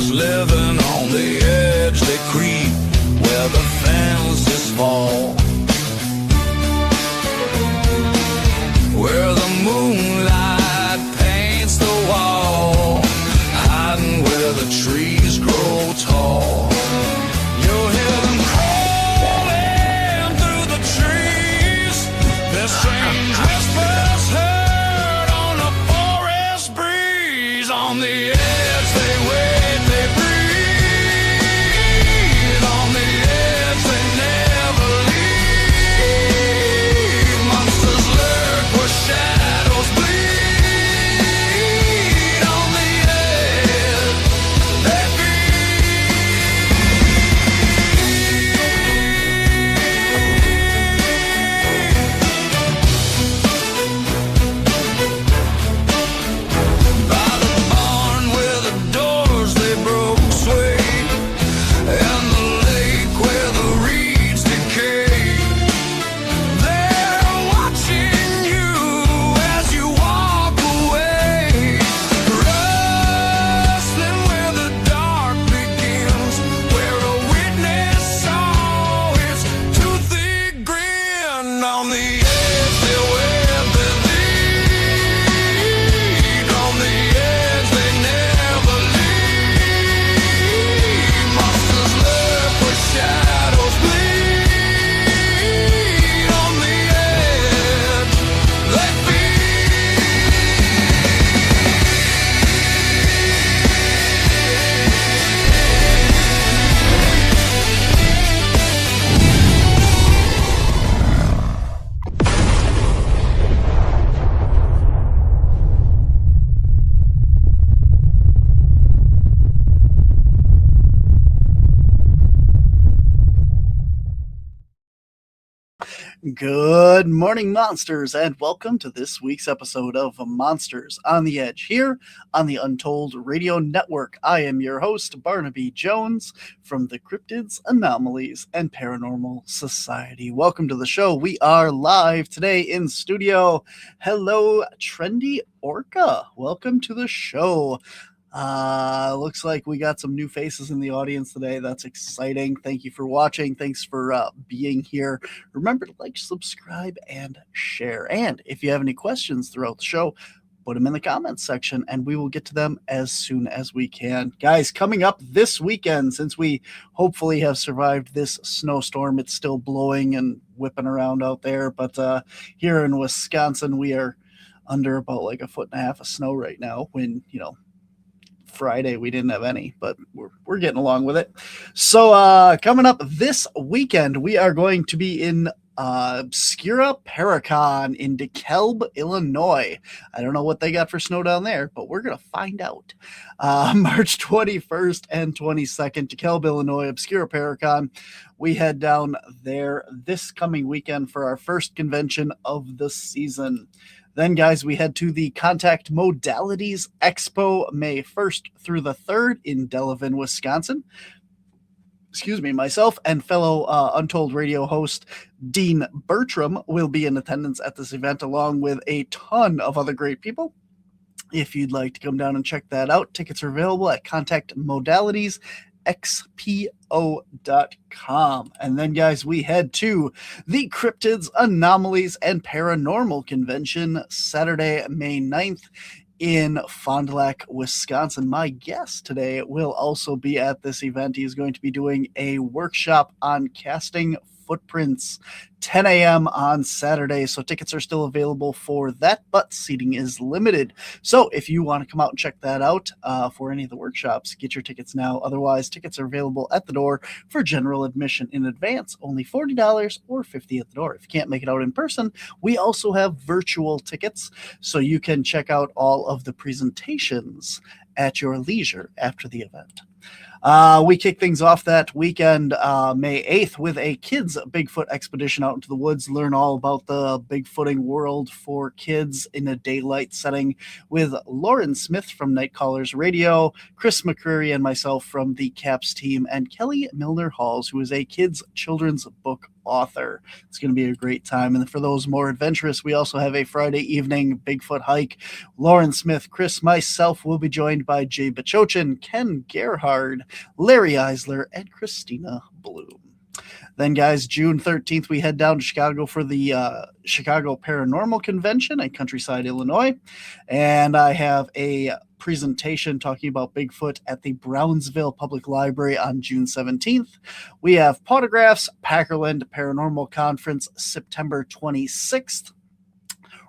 Living on the edge, they creep where the fences fall, where the moonlight paints the wall, hiding where the trees grow tall. You'll hear them crawling through the trees, their strange whispers heard on the forest breeze. On the edge they wait. Good morning, monsters, and welcome to this week's episode of Monsters on the Edge here on the Untold Radio Network. I am your host, Barnaby Jones, from the Cryptids, Anomalies, and Paranormal Society. Welcome to the show. We are live today in studio. Hello, Trendy Orca. Welcome to the show. Looks like we got some new faces in the audience today. That's exciting. Thank you for watching. Thanks for being here. Remember to like, subscribe, and share. And if you have any questions throughout the show, put them in the comments section and we will get to them as soon as we can. Guys, coming up this weekend, since we hopefully have survived this snowstorm, it's still blowing and whipping around out there, but here in Wisconsin, we are under about like 1.5 feet of snow right now when, Friday we didn't have any, but we're getting along with it. So coming up this weekend, we are going to be in Obscura Paracon in DeKalb, Illinois. I don't know what they got for snow down there, but we're going to find out. March 21st and 22nd, DeKalb, Illinois, Obscura Paracon. We head down there this coming weekend for our first convention of the season. Then, guys, we head to the Contact Modalities Expo May 1st through the 3rd in Delavan, Wisconsin. Myself and fellow Untold Radio host Dean Bertram will be in attendance at this event along with a ton of other great people. If you'd like to come down and check that out, tickets are available at Contact Modalities xpo.com. And then, guys, we head to the Cryptids, Anomalies, and Paranormal Convention Saturday, May 9th in Fond du Lac, Wisconsin. My guest today will also be at this event. He's going to be doing a workshop on casting footprints, 10 a.m. on Saturday. So tickets are still available for that, but seating is limited. So if you want to come out and check that out for any of the workshops, get your tickets now. Otherwise, tickets are available at the door for general admission in advance, only $40 or $50 at the door. If you can't make it out in person, we also have virtual tickets, so you can check out all of the presentations at your leisure after the event. We kick things off that weekend, May 8th, with a kids' Bigfoot expedition out into the woods, learn all about the Bigfooting world for kids in a daylight setting with Lauren Smith from Night Callers Radio, Chris McCreary and myself from the CAPS team, and Kelly Milner-Halls, who is a kids' children's book author. It's going to be a great time. And for those more adventurous, we also have a Friday evening Bigfoot hike. Lauren Smith, Chris, myself will be joined by Jay Bachochin, Ken Gerhard, Larry Eisler, and Christina Bloom. Then, guys, June 13th, we head down to Chicago for the Chicago Paranormal Convention in Countryside, Illinois. And I have a presentation talking about Bigfoot at the Brownsville Public Library on June 17th. We have Potographs, Packerland Paranormal Conference, September 26th.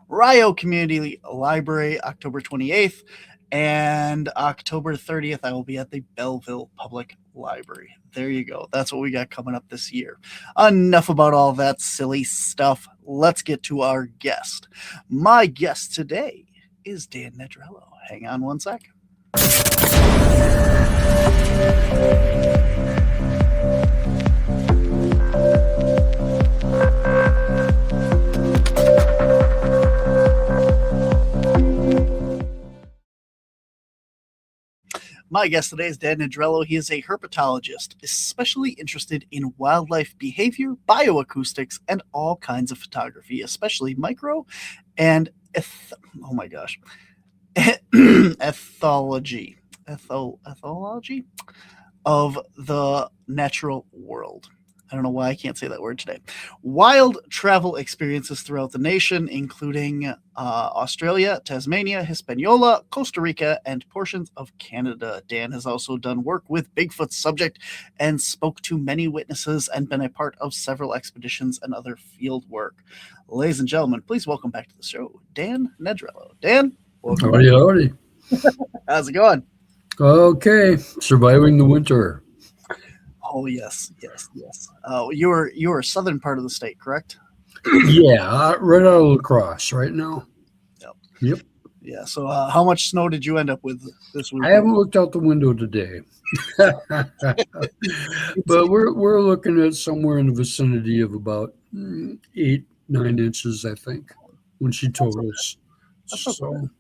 Rio Community Library, October 28th. And October 30th, I will be at the Belleville Public Library. There you go. That's what we got coming up this year. Enough about all that silly stuff. Let's get to our guest. My guest today is Dan Nedrelo. Hang on one sec. My guest today is Dan Nedrelo. He is a herpetologist, especially interested in wildlife behavior, bioacoustics, and all kinds of photography, especially micro and ethology of the natural world. I don't know why I can't say that word today. Wild travel experiences throughout the nation, including Australia, Tasmania, Hispaniola, Costa Rica, and portions of Canada. Dan has also done work with Bigfoot subject and spoke to many witnesses and been a part of several expeditions and other field work. Ladies and gentlemen, please welcome back to the show, Dan Nedrelo. Dan, welcome. Howdy. How's it going? Okay, surviving the winter. Oh, yes. You were southern part of the state, correct? Yeah, right out of La Crosse right now. Yep. Yeah, so how much snow did you end up with this week? I haven't looked out the window today. But we're looking at somewhere in the vicinity of about 8-9 inches, I think, when she told us. So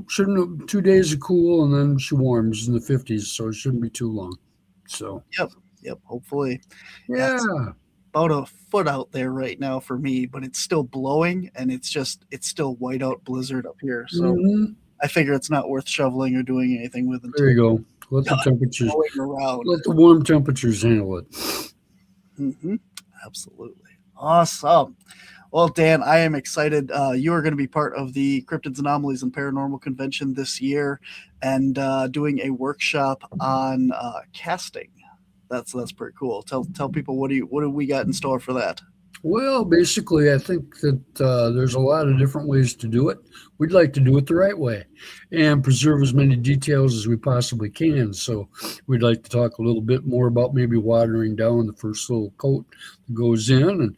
shouldn't 2 days of cool and then she warms in the 50s, so it shouldn't be too long. So yep, hopefully. Yeah. It's about a foot out there right now for me, but it's still blowing and it's still whiteout blizzard up here. So I figure it's not worth shoveling or doing anything with it. There you go. Let the temperatures let the warm temperatures handle it. Absolutely. Awesome. Well, Dan, I am excited. You are going to be part of the Cryptids, Anomalies, and Paranormal Convention this year and doing a workshop on casting. That's pretty cool. Tell people what do we got in store for that? Well, basically, I think that there's a lot of different ways to do it. We'd like to do it the right way and preserve as many details as we possibly can. So we'd like to talk a little bit more about maybe watering down the first little coat that goes in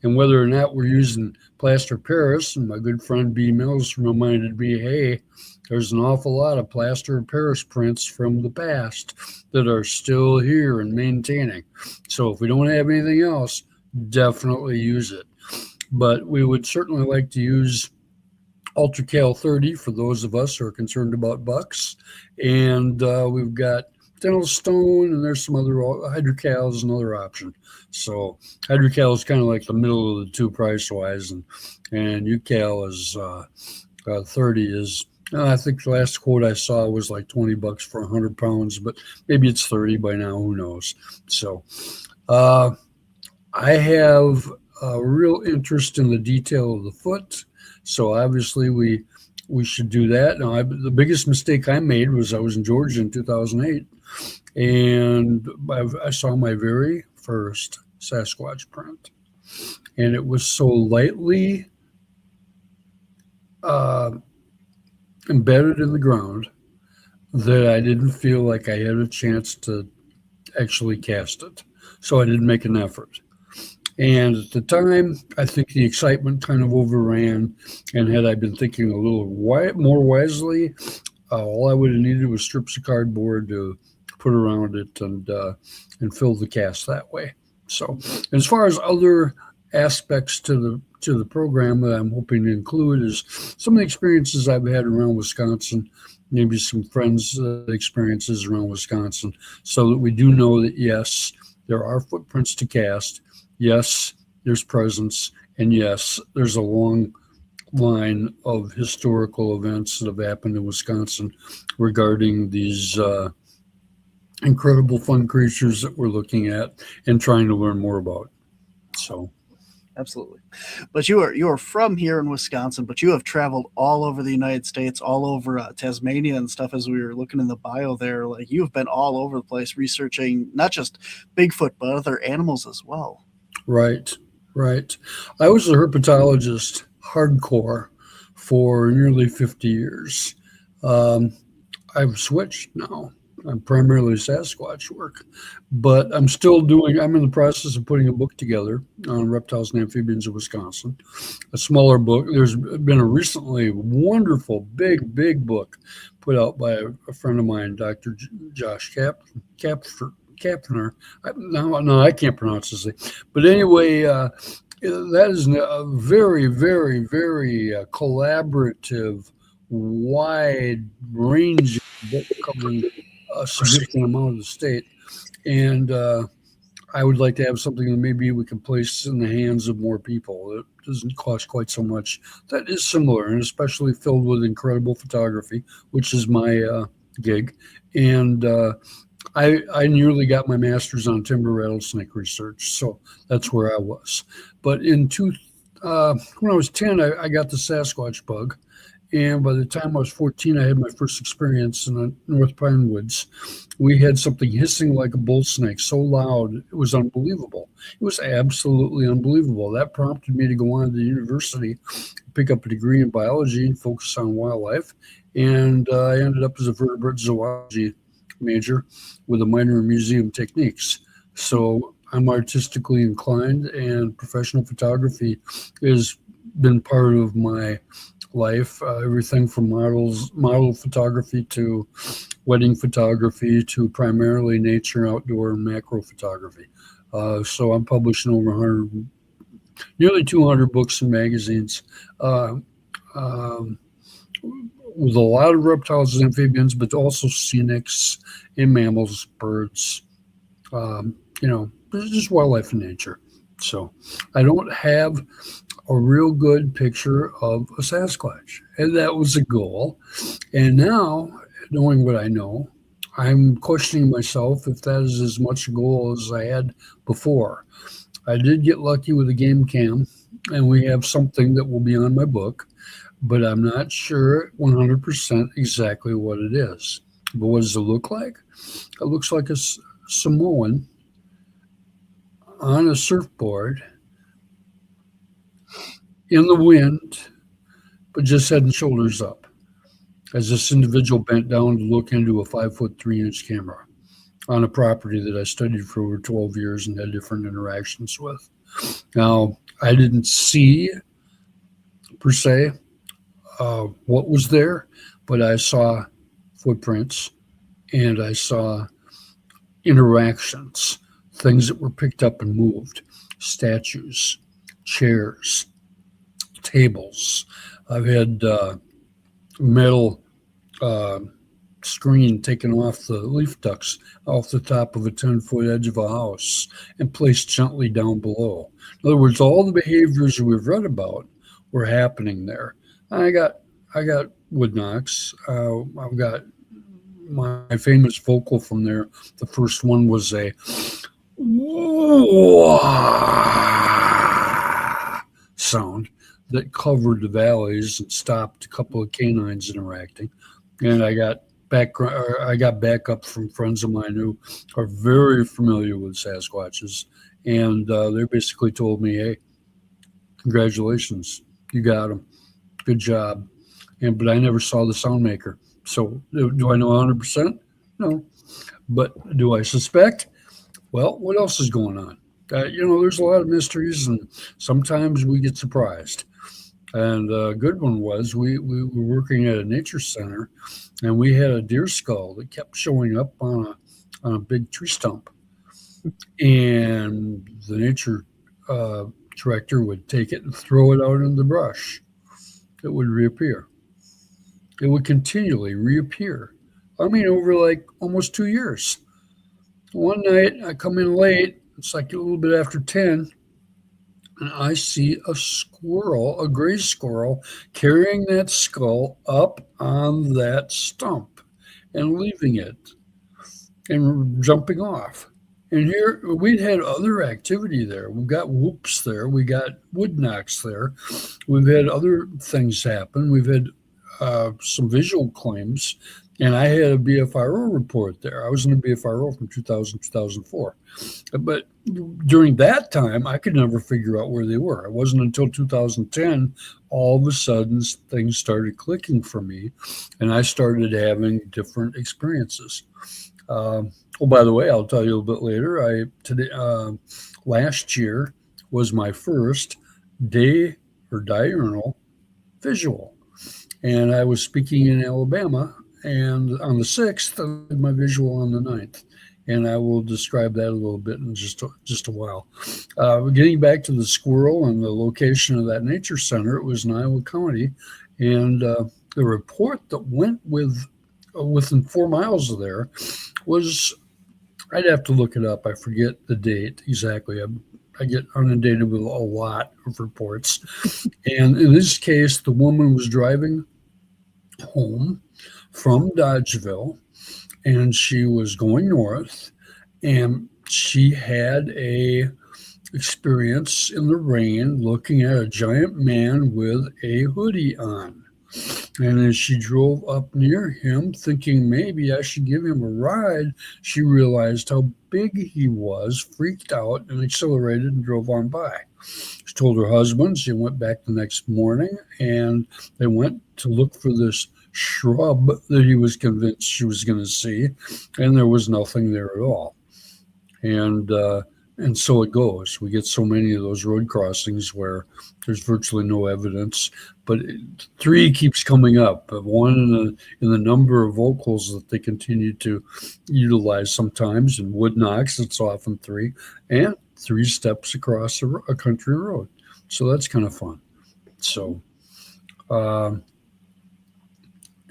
and whether or not we're using plaster Paris. And my good friend B. Mills reminded me, hey, there's an awful lot of plaster Paris prints from the past that are still here and maintaining. So if we don't have anything else, definitely use it. But we would certainly like to use UltraCal 30 for those of us who are concerned about bucks. And we've got dental stone, and there's some other hydrocal is another option. So hydrocal is kind of like the middle of the two price-wise, and UCal is 30 is. I think the last quote I saw was like $20 for 100 pounds, but maybe it's 30 by now. Who knows? So I have a real interest in the detail of the foot. So obviously we should do that. Now, the biggest mistake I made was I was in Georgia in 2008, and I saw my very first Sasquatch print, and it was so lightly embedded in the ground that I didn't feel like I had a chance to actually cast it. So I didn't make an effort. And at the time, I think the excitement kind of overran. And had I been thinking a little more wisely, all I would have needed was strips of cardboard to put around it and fill the cast that way. So, as far as other aspects to the program that I'm hoping to include is some of the experiences I've had around Wisconsin, maybe some friends' experiences around Wisconsin, so that we do know that yes, there are footprints to cast, yes, there's presence, and yes, there's a long line of historical events that have happened in Wisconsin regarding these incredible fun creatures that we're looking at and trying to learn more about. So, absolutely. But you are from here in Wisconsin, but you have traveled all over the United States, all over Tasmania and stuff. As we were looking in the bio there, like you've been all over the place researching not just Bigfoot but other animals as well. Right. I was a herpetologist hardcore for nearly 50 years. I've switched now. I'm primarily Sasquatch work, but I'm in the process of putting a book together on reptiles and amphibians of Wisconsin, a smaller book. There's been a recently wonderful, big book put out by a friend of mine, Dr. Josh Kapner. No, I can't pronounce his name. But anyway, that is a very, very, very collaborative, wide-ranging book covering a significant amount of the state. And I would like to have something that maybe we can place in the hands of more people. It doesn't cost quite so much. That is similar, and especially filled with incredible photography, which is my gig. And I nearly got my master's on timber rattlesnake research, so that's where I was. But when I was 10, I got the Sasquatch bug. And by the time I was 14, I had my first experience in the North Pine Woods. We had something hissing like a bull snake, so loud, it was unbelievable. It was absolutely unbelievable. That prompted me to go on to the university, pick up a degree in biology and focus on wildlife. And I ended up as a vertebrate zoology major with a minor in museum techniques. So I'm artistically inclined, and professional photography has been part of my life, everything from model photography to wedding photography to primarily nature, outdoor, and macro photography. So I'm publishing over nearly 200 books and magazines with a lot of reptiles and amphibians, but also scenics and mammals, birds, just wildlife and nature. So I don't have a real good picture of a Sasquatch, and that was a goal. And now, knowing what I know, I'm questioning myself if that is as much a goal as I had before. I did get lucky with a game cam, and we have something that will be on my book, but I'm not sure 100% exactly what it is. But what does it look like? It looks like a Samoan on a surfboard in the wind, but just head and shoulders up, as this individual bent down to look into a 5'3" camera on a property that I studied for over 12 years and had different interactions with. Now, I didn't see, per se, what was there, but I saw footprints and I saw interactions, things that were picked up and moved, statues, chairs, tables. I've had metal screen taken off the leaf ducts off the top of a 10-foot edge of a house and placed gently down below. In other words, all the behaviors we've read about were happening there. I got wood knocks. I've got my famous vocal from there. The first one was a sound that covered the valleys and stopped a couple of canines interacting. And I got backup from friends of mine who are very familiar with Sasquatches, and they basically told me, "Hey, congratulations, you got them, good job." But I never saw the sound maker, so do I know 100%? No, but do I suspect? Well, what else is going on? There's a lot of mysteries, and sometimes we get surprised. And a good one was we were working at a nature center, and we had a deer skull that kept showing up on a big tree stump. And the nature director would take it and throw it out in the brush. It would reappear. It would continually reappear. I mean, over like almost 2 years. One night I come in late, it's like a little bit after 10, and I see a squirrel, a gray squirrel, carrying that skull up on that stump and leaving it and jumping off. And here we'd had other activity there. We've got whoops there. We got wood knocks there. We've had other things happen. We've had some visual claims. And I had a BFRO report there. I was in the BFRO from 2000 2004. But during that time, I could never figure out where they were. It wasn't until 2010, all of a sudden, things started clicking for me, and I started having different experiences. Oh, by the way, I'll tell you a little bit later. Last year was my first day or diurnal visual, and I was speaking in Alabama. And on the 6th, I did my visual on the 9th. And I will describe that a little bit in just a while. Getting back to the squirrel and the location of that nature center, it was in Iowa County. And the report that went within 4 miles of there was, I'd have to look it up. I forget the date exactly. I get inundated with a lot of reports. And in this case, the woman was driving home from Dodgeville, and she was going north, and she had a experience in the rain looking at a giant man with a hoodie on. And as she drove up near him, thinking maybe I should give him a ride, she realized how big he was, freaked out, and accelerated and drove on by. She told her husband. She went back the next morning, and they went to look for this shrub that he was convinced she was going to see, and there was nothing there at all. And so it goes. We get so many of those road crossings where there's virtually no evidence, but 3 keeps coming up. One in the number of vocals that they continue to utilize sometimes. In wood knocks, it's often 3, and 3 steps across a country road. So that's kind of fun. So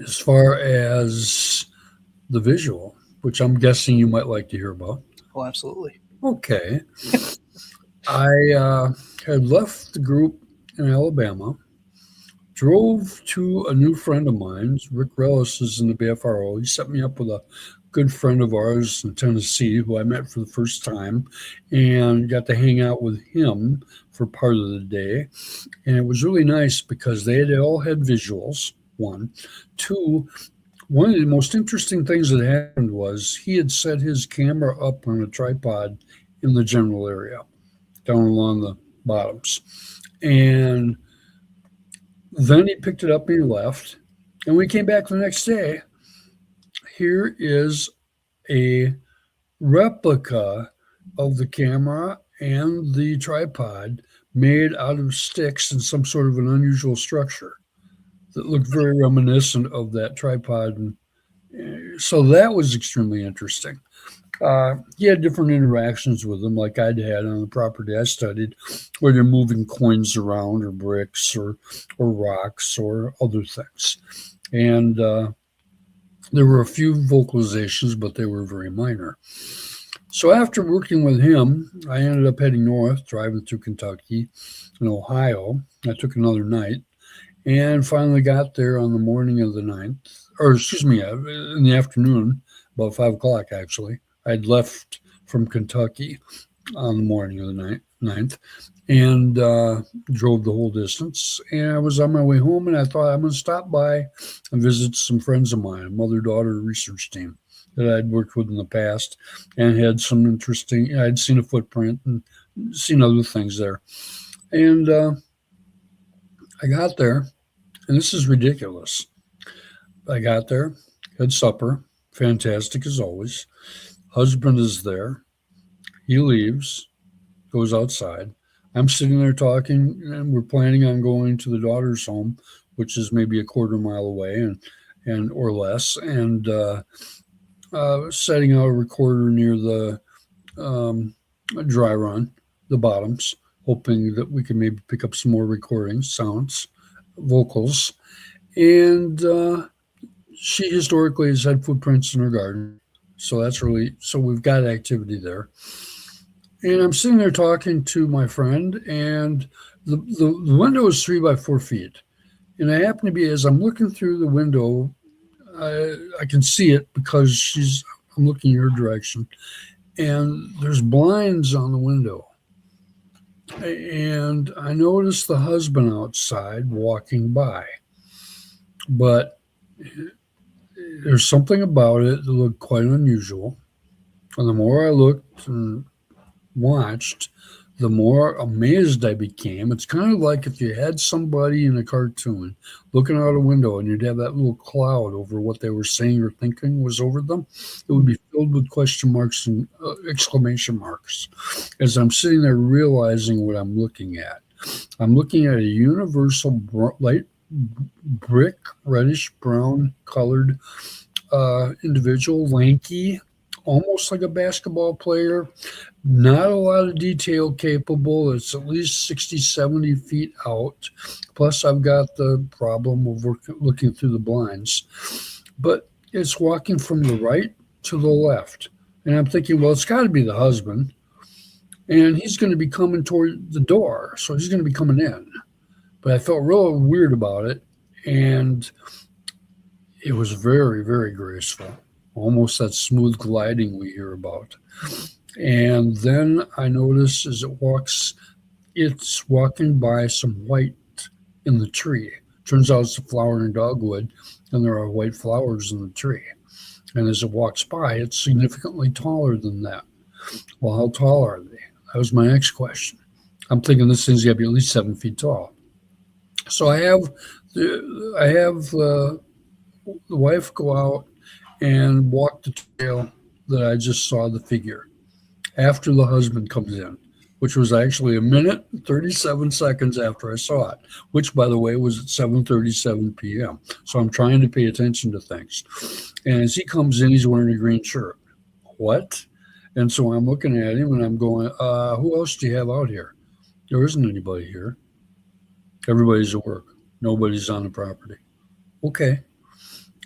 as far as the visual, which I'm guessing you might like to hear about. Oh, absolutely. Okay. I had left the group in Alabama, drove to a new friend of mine. Rick Rellis is in the BFRO. He set me up with a good friend of ours in Tennessee who I met for the first time and got to hang out with him for part of the day. And it was really nice because they all had visuals, 1. 2, one of the most interesting things that happened was he had set his camera up on a tripod in the general area, down along the bottoms. And then he picked it up and he left. And we came back the next day. Here is a replica of the camera and the tripod made out of sticks and some sort of an unusual structure that looked very reminiscent of that tripod. And so that was extremely interesting. He had different interactions with them like I'd had on the property I studied, where they're moving coins around or bricks or rocks or other things. And there were a few vocalizations, but they were very minor. So after working with him, I ended up heading north, driving through Kentucky and Ohio. I took another night and finally got there on the morning of the 9th, or excuse me, in the afternoon, about 5 o'clock actually. I'd left from Kentucky on the morning of the 9th and drove the whole distance. And I was on my way home, and I thought I'm going to stop by and visit some friends of mine, a mother-daughter research team that I'd worked with in the past and had some interesting, I'd seen a footprint and seen other things there. And I got there, and this is ridiculous. I got there, had supper, fantastic as always. Husband is there. He leaves, goes outside. I'm sitting there talking, and we're planning on going to the daughter's home, which is maybe a quarter mile away and or less, and setting out a recorder near the dry run the bottoms, hoping that we can maybe pick up some more recordings, sounds, vocals. And she historically has had footprints in her garden. So so we've got activity there. And I'm sitting there talking to my friend, and the window is 3 by 4 feet. And I happen to be, as I'm looking through the window, I can see it because I'm looking in her direction, and there's blinds on the window. And I noticed the husband outside walking by, but there's something about it that looked quite unusual. And the more I looked and watched, the more amazed I became. It's kind of like if you had somebody in a cartoon looking out a window and you'd have that little cloud over what they were saying or thinking was over them. It would be filled with question marks and exclamation marks as I'm sitting there realizing what I'm looking at. I'm looking at a universal light brick, reddish brown colored individual, lanky, almost like a basketball player, not a lot of detail capable. It's at least 60, 70 feet out. Plus, I've got the problem of looking through the blinds. But it's walking from the right to the left. And I'm thinking, well, it's got to be the husband. And he's going to be coming toward the door. So he's going to be coming in. But I felt real weird about it. And it was very, very graceful. Almost that smooth gliding we hear about. And then I notice as it's walking by some white in the tree. Turns out it's a flowering dogwood, and there are white flowers in the tree. And as it walks by, it's significantly taller than that. Well, how tall are they? That was my next question. I'm thinking this thing's got to be at least 7 feet tall. So I have the wife go out and walk the trail that I just saw the figure after the husband comes in, which was actually 1 minute and 37 seconds after I saw it, which, by the way, was at 7:37 p.m. So I'm trying to pay attention to things. And as he comes in, he's wearing a green shirt. What? And so I'm looking at him and I'm going, who else do you have out here? There isn't anybody here. Everybody's at work. Nobody's on the property. Okay.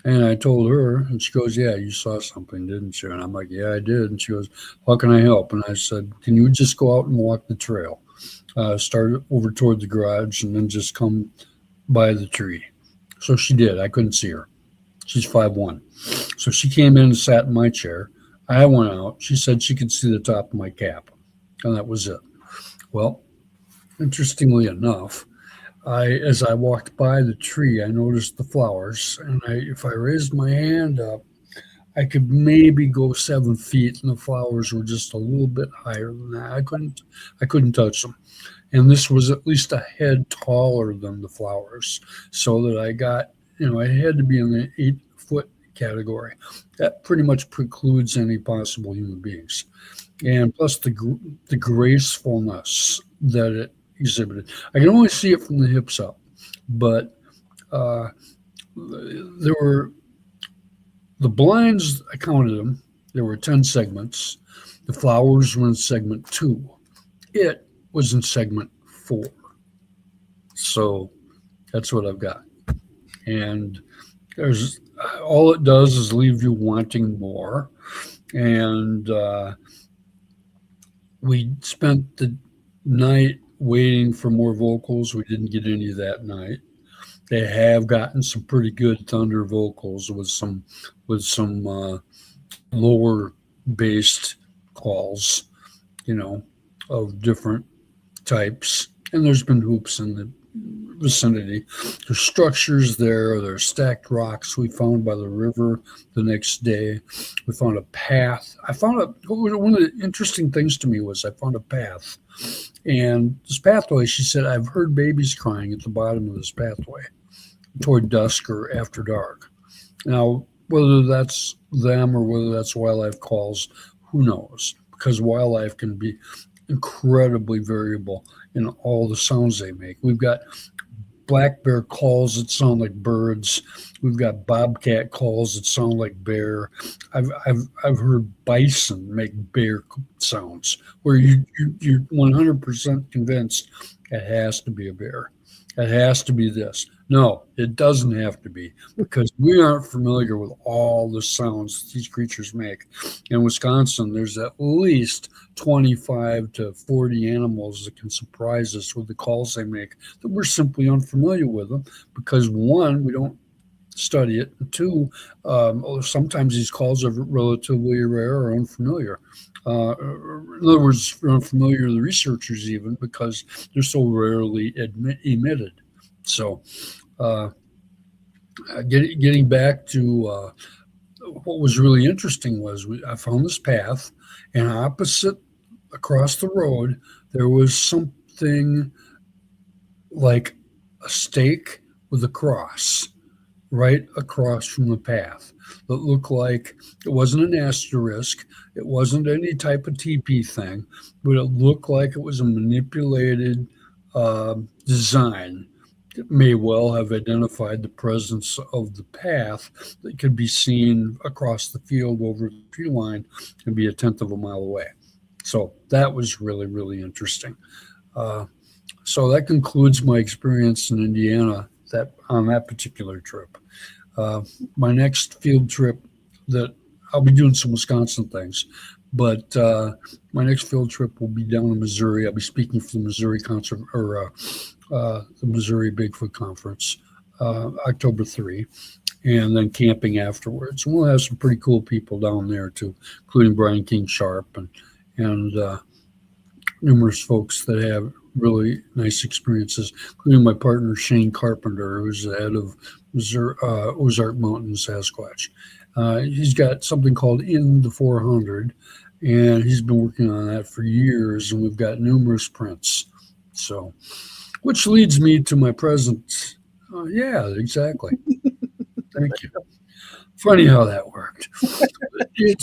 And I told her, and she goes, yeah, you saw something, didn't you? And I'm like, yeah, I did. And she goes, how can I help? And I said, can you just go out and walk the trail? Start over toward the garage and then just come by the tree. So she did. I couldn't see her. She's 5'1". So she came in and sat in my chair. I went out. She said she could see the top of my cap. And that was it. Well, interestingly enough, as I walked by the tree, I noticed the flowers, and if I raised my hand up, I could maybe go 7 feet, and the flowers were just a little bit higher than that. I couldn't touch them, and this was at least a head taller than the flowers, so that I got, I had to be in the 8-foot category. That pretty much precludes any possible human beings, and plus the gracefulness that it exhibited. I can only see it from the hips up, but there were the blinds. I counted them. There were 10 segments. The flowers were in segment 2. It was in segment 4. So that's what I've got. And there's all it does is leave you wanting more. And we spent the night waiting for more vocals. We didn't get any that night. They have gotten some pretty good thunder vocals with some lower based calls, of different types. And there's been hoops in the vicinity. There's structures there. There's stacked rocks we found by the river the next day. We found a path. One of the interesting things to me was I found a path. And this pathway, she said, I've heard babies crying at the bottom of this pathway toward dusk or after dark. Now, whether that's them or whether that's wildlife calls, who knows? Because wildlife can be incredibly variable in all the sounds they make. We've got black bear calls that sound like birds. We've got bobcat calls that sound like bear. I've heard bison make bear sounds where you're 100% convinced it has to be a bear. It has to be this. No, it doesn't have to be, because we aren't familiar with all the sounds these creatures make. In Wisconsin, there's at least 25 to 40 animals that can surprise us with the calls they make that we're simply unfamiliar with them because, one, we don't study it, and two, sometimes these calls are relatively rare or unfamiliar. In other words, unfamiliar to the researchers even because they're so rarely emitted. So getting back to what was really interesting was I found this path, and opposite across the road, there was something like a stake with a cross right across from the path that looked like it wasn't an asterisk. It wasn't any type of TP thing, but it looked like it was a manipulated design that may well have identified the presence of the path that could be seen across the field over the tree line and be 1/10 of a mile away. So that was really, really interesting. So that concludes my experience in Indiana on that particular trip. My next field trip that I'll be doing some Wisconsin things, but my next field trip will be down in Missouri. I'll be speaking for the Missouri the Missouri Bigfoot Conference, October 3, and then camping afterwards. And we'll have some pretty cool people down there too, including Brian King Sharp and numerous folks that have really nice experiences, including my partner Shane Carpenter, who's the head of Missouri, Ozark Mountain Sasquatch. He's got something called In the 400, and he's been working on that for years, and we've got numerous prints. So, which leads me to my present. Yeah, exactly. Thank you. Funny how that worked. You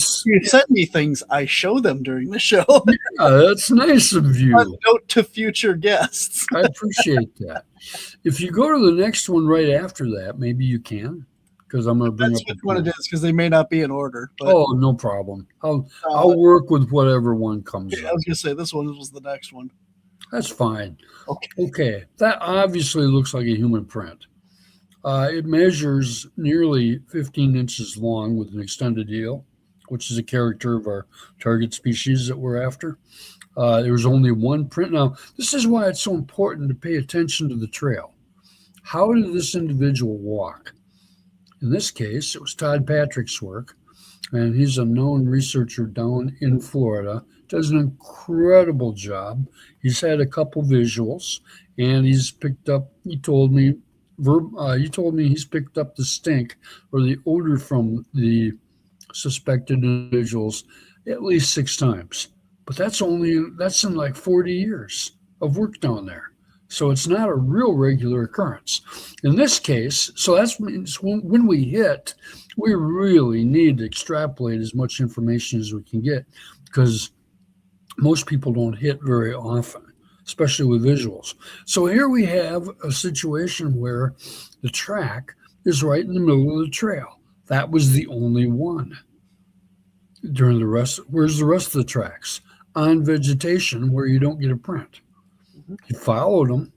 sent me things. I show them during the show. Yeah, that's nice of you. A note to future guests. I appreciate that. If you go to the next one right after that, maybe you can, because I'm going to bring That's up which one it is, because they may not be in order. But, oh, no problem. I'll work with whatever one comes I up. was going to say this one was the next one. That's fine. Okay. That obviously looks like a human print. It measures nearly 15 inches long with an extended heel, which is a character of our target species that we're after. There was only one print. Now, this is why it's so important to pay attention to the trail. How did this individual walk? In this case, it was Todd Patrick's work, and he's a known researcher down in Florida. Does an incredible job. He's had a couple visuals, and he's picked up, he told me he's picked up the stink or the odor from the suspected individuals at least 6 times. But that's in like 40 years of work down there. So it's not a real regular occurrence. In this case, so that means when we hit, we really need to extrapolate as much information as we can get, because most people don't hit very often, especially with visuals. So here we have a situation where the track is right in the middle of the trail. That was the only one. During the rest, where's the rest of the tracks? On vegetation where you don't get a print. He followed them,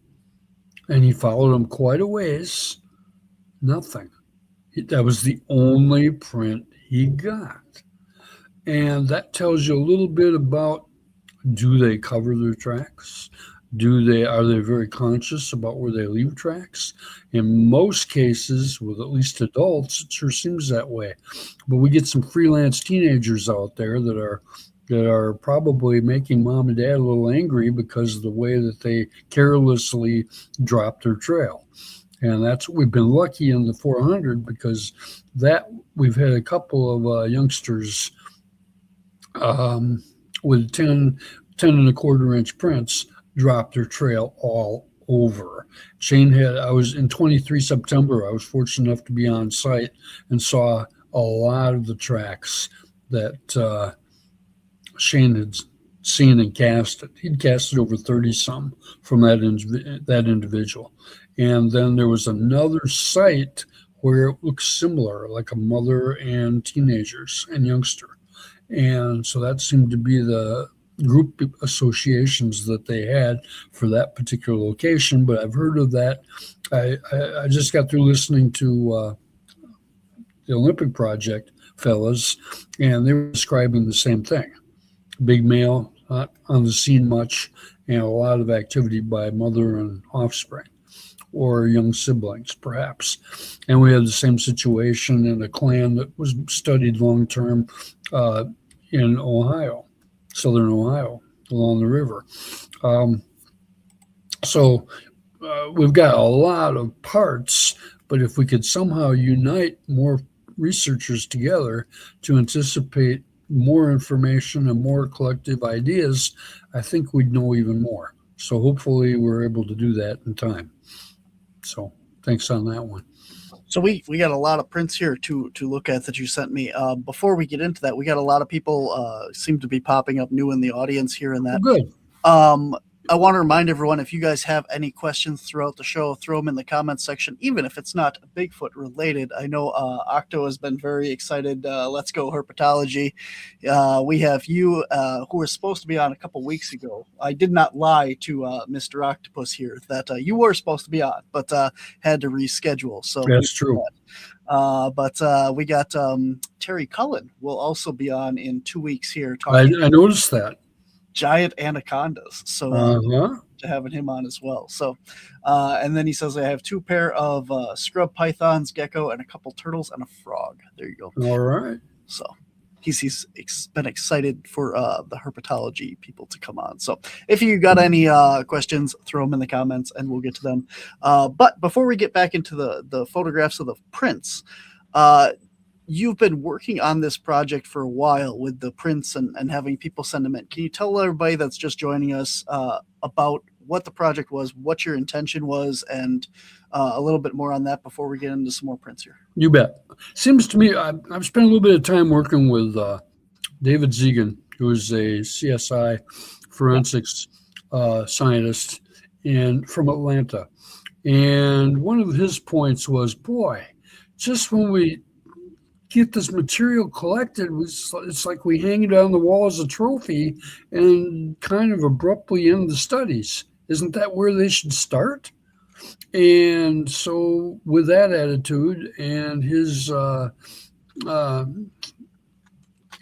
and he followed them quite a ways. Nothing. That was the only print he got. And that tells you a little bit about, do they cover their tracks? Are they very conscious about where they leave tracks? In most cases, with at least adults, it sure seems that way. But we get some freelance teenagers out there that are probably making mom and dad a little angry because of the way that they carelessly drop their trail. And we've been lucky in the 400 because we've had a couple of youngsters with 10 1/4 inch prints drop their trail all over. I was in 23 September, I was fortunate enough to be on site and saw a lot of the tracks that Shane had seen and casted. He'd casted over 30 some from that individual. And then there was another site where it looked similar, like a mother and teenagers and youngster. And so that seemed to be the group associations that they had for that particular location. But I've heard of that. I just got through listening to the Olympic Project fellas, and they were describing the same thing. Big male, not on the scene much, and a lot of activity by mother and offspring, or young siblings, perhaps. And we had the same situation in a clan that was studied long-term in Ohio, southern Ohio, along the river. So we've got a lot of parts, but if we could somehow unite more researchers together to anticipate more information and more collective ideas, I think we'd know even more. So hopefully we're able to do that in time. So thanks on that one. So we got a lot of prints here to look at that you sent me. Before we get into that, we got a lot of people seem to be popping up new in the audience here and that. Good. I want to remind everyone, if you guys have any questions throughout the show, throw them in the comments section, even if it's not Bigfoot related. I know Octo has been very excited. Let's go herpetology. We have you, who were supposed to be on a couple weeks ago. I did not lie to Mr. Octopus here that you were supposed to be on, but had to reschedule. So that's true. But we got Terry Cullen will also be on in 2 weeks here. I noticed that. Giant anacondas, so having him on as well. So and then he says, I have 2 pair of scrub pythons, gecko, and a couple turtles and a frog. There you go. All right. So he's been excited for the herpetology people to come on. So if you got any questions, throw them in the comments and we'll get to them. But before we get back into the photographs of the prints, you've been working on this project for a while with the prints and having people send them in. Can you tell everybody that's just joining us about what the project was, what your intention was, and a little bit more on that before we get into some more prints here? You bet. Seems to me I've spent a little bit of time working with David Zegan, who is a CSI forensics scientist from Atlanta. And one of his points was, boy, just when we get this material collected, it's like we hang it on the wall as a trophy and kind of abruptly end the studies. Isn't that where they should start? And so with that attitude and his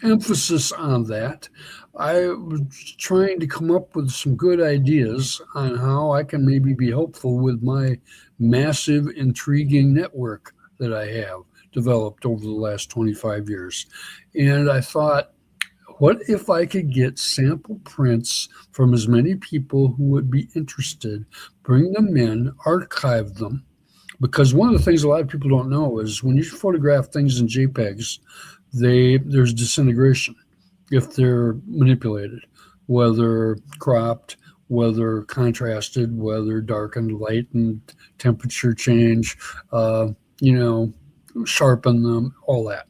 emphasis on that, I was trying to come up with some good ideas on how I can maybe be helpful with my massive, intriguing network that I have developed over the last 25 years. And I thought, what if I could get sample prints from as many people who would be interested, bring them in, archive them? Because one of the things a lot of people don't know is when you photograph things in JPEGs, there's disintegration if they're manipulated, whether cropped, whether contrasted, whether darkened, lightened, temperature change, sharpen them, all that.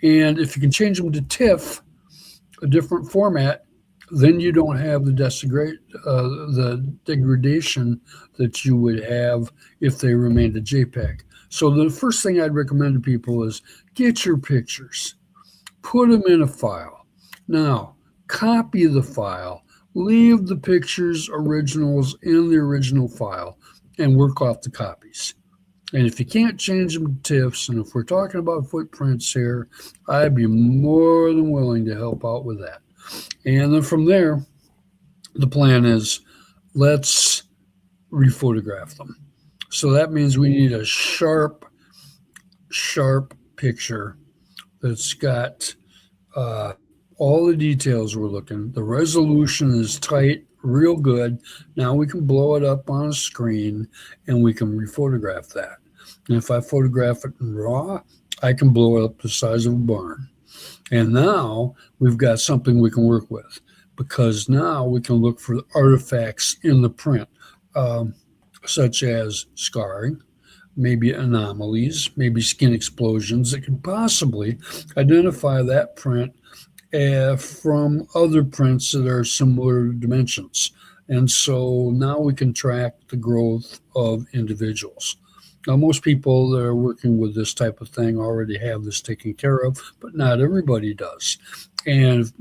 And if you can change them to TIFF, a different format, then you don't have the degradation that you would have if they remained a JPEG. So the first thing I'd recommend to people is get your pictures, put them in a file. Now, copy the file, leave the pictures originals in the original file, and work off the copies. And if you can't change them to TIFFs, and if we're talking about footprints here, I'd be more than willing to help out with that. And then from there, the plan is let's rephotograph them. So that means we need a sharp picture that's got all the details we're looking. The resolution is tight, real good. Now we can blow it up on a screen and we can rephotograph that. And if I photograph it in RAW, I can blow it up the size of a barn. And now we've got something we can work with, because now we can look for artifacts in the print, such as scarring, maybe anomalies, maybe skin explosions that can possibly identify that print from other prints that are similar dimensions. And so now we can track the growth of individuals. Now, most people that are working with this type of thing already have this taken care of, but not everybody does. And,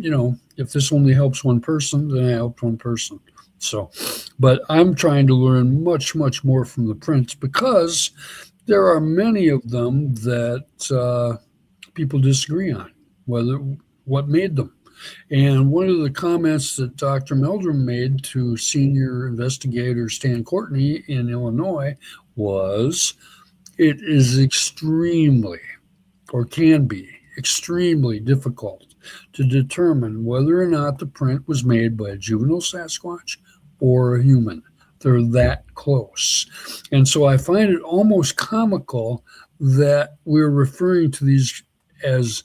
if this only helps one person, then I helped one person. So, but I'm trying to learn much, much more from the prints because there are many of them that people disagree on, what made them. And one of the comments that Dr. Meldrum made to senior investigator Stan Courtney in Illinois was, it is extremely, or can be extremely difficult to determine whether or not the print was made by a juvenile Sasquatch or a human. They're that close. And so I find it almost comical that we're referring to these as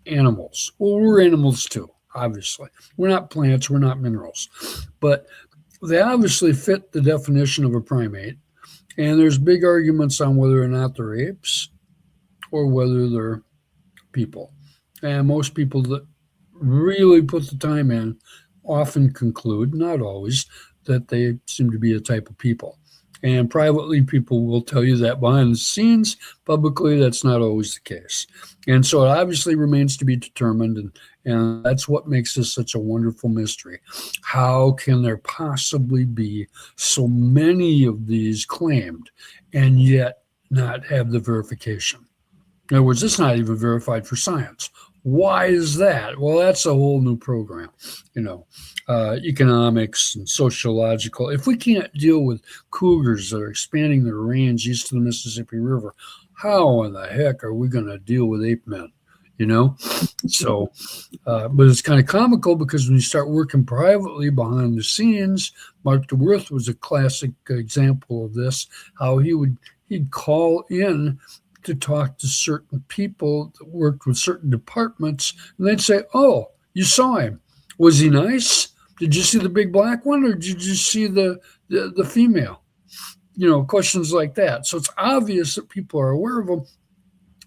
animals. Well, we're animals too, obviously. We're not plants, we're not minerals. But they obviously fit the definition of a primate. And there's big arguments on whether or not they're apes or whether they're people. And most people that really put the time in often conclude, not always, that they seem to be a type of people. And privately, people will tell you that behind the scenes. Publicly, that's not always the case. And so it obviously remains to be determined. And that's what makes this such a wonderful mystery. How can there possibly be so many of these claimed and yet not have the verification? In other words, it's not even verified for science. Why is that? Well, that's a whole new program, economics and sociological. If we can't deal with cougars that are expanding their range east of the Mississippi River, how in the heck are we going to deal with ape men? So, but it's kind of comical because when you start working privately behind the scenes, Mark DeWirth was a classic example of this, how he'd call in to talk to certain people that worked with certain departments, and they'd say, "Oh, you saw him. Was he nice? Did you see the big black one, or did you see the female?" Questions like that. So it's obvious that people are aware of them,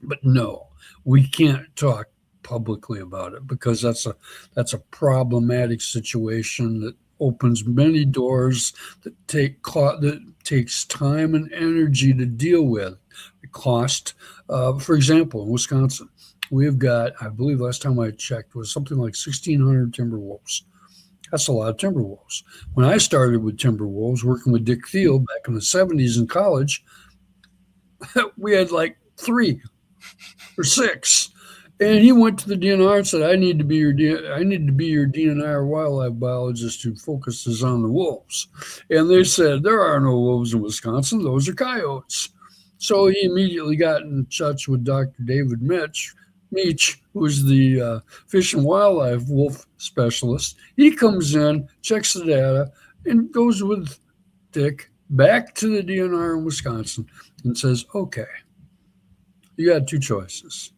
but no, we can't talk publicly about it because that's a problematic situation that opens many doors that takes time and energy to deal with. Cost. For example, in Wisconsin, we've got, I believe last time I checked, was something like 1,600 timber wolves. That's a lot of timber wolves. When I started with timber wolves, working with Dick Thiel back in the 70s in college, we had like 3 or 6. And he went to the DNR and said, I need to be your DNR or wildlife biologist who focuses on the wolves. And they said, there are no wolves in Wisconsin. Those are coyotes. So he immediately got in touch with Dr. David Meach, who's the fish and wildlife wolf specialist. He comes in, checks the data, and goes with Dick back to the DNR in Wisconsin and says, okay, you got 2 choices.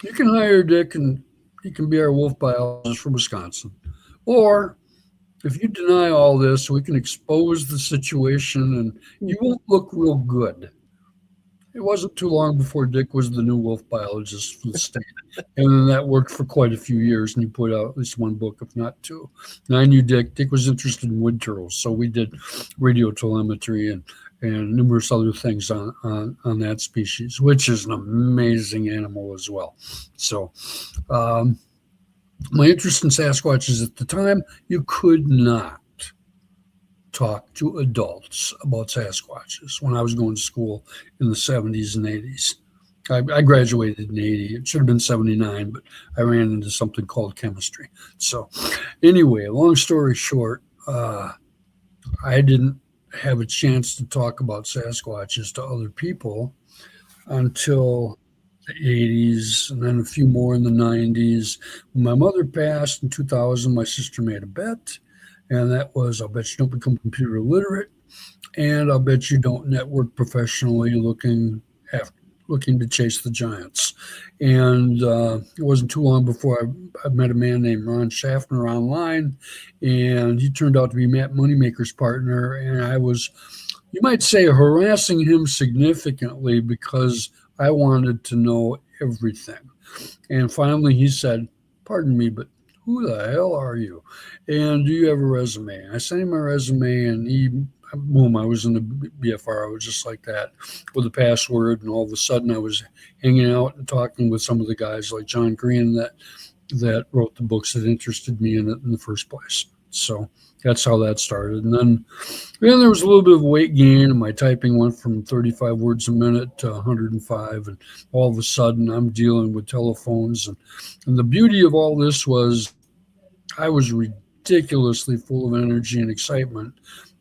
You can hire Dick and he can be our wolf biologist from Wisconsin. Or if you deny all this, we can expose the situation and you won't look real good. It wasn't too long before Dick was the new wolf biologist for the state. And then that worked for quite a few years, and he put out at least 1 book, if not 2. And I knew Dick. Dick was interested in wood turtles, so we did radio telemetry and numerous other things on that species, which is an amazing animal as well. So my interest in Sasquatches at the time, you could not talk to adults about Sasquatches when I was going to school in the 70s and 80s. I graduated in 80. It should have been 79, but I ran into something called chemistry. So anyway, long story short, I didn't have a chance to talk about Sasquatches to other people until the 80s, and then a few more in the 90s. When my mother passed in 2000, my sister made a bet. And that was, I'll bet you don't become computer illiterate, and I'll bet you don't network professionally looking to chase the giants. And it wasn't too long before I met a man named Ron Schaffner online, and he turned out to be Matt Moneymaker's partner. And I was, you might say, harassing him significantly because I wanted to know everything. And finally he said, pardon me, but who the hell are you? And do you have a resume? I sent him my resume, and boom, I was in the BFR. I was just like that with a password, and all of a sudden I was hanging out and talking with some of the guys like John Green that wrote the books that interested me in it in the first place. So that's how that started. And then there was a little bit of weight gain, and my typing went from 35 words a minute to 105. And all of a sudden, I'm dealing with telephones. And the beauty of all this was I was ridiculously full of energy and excitement.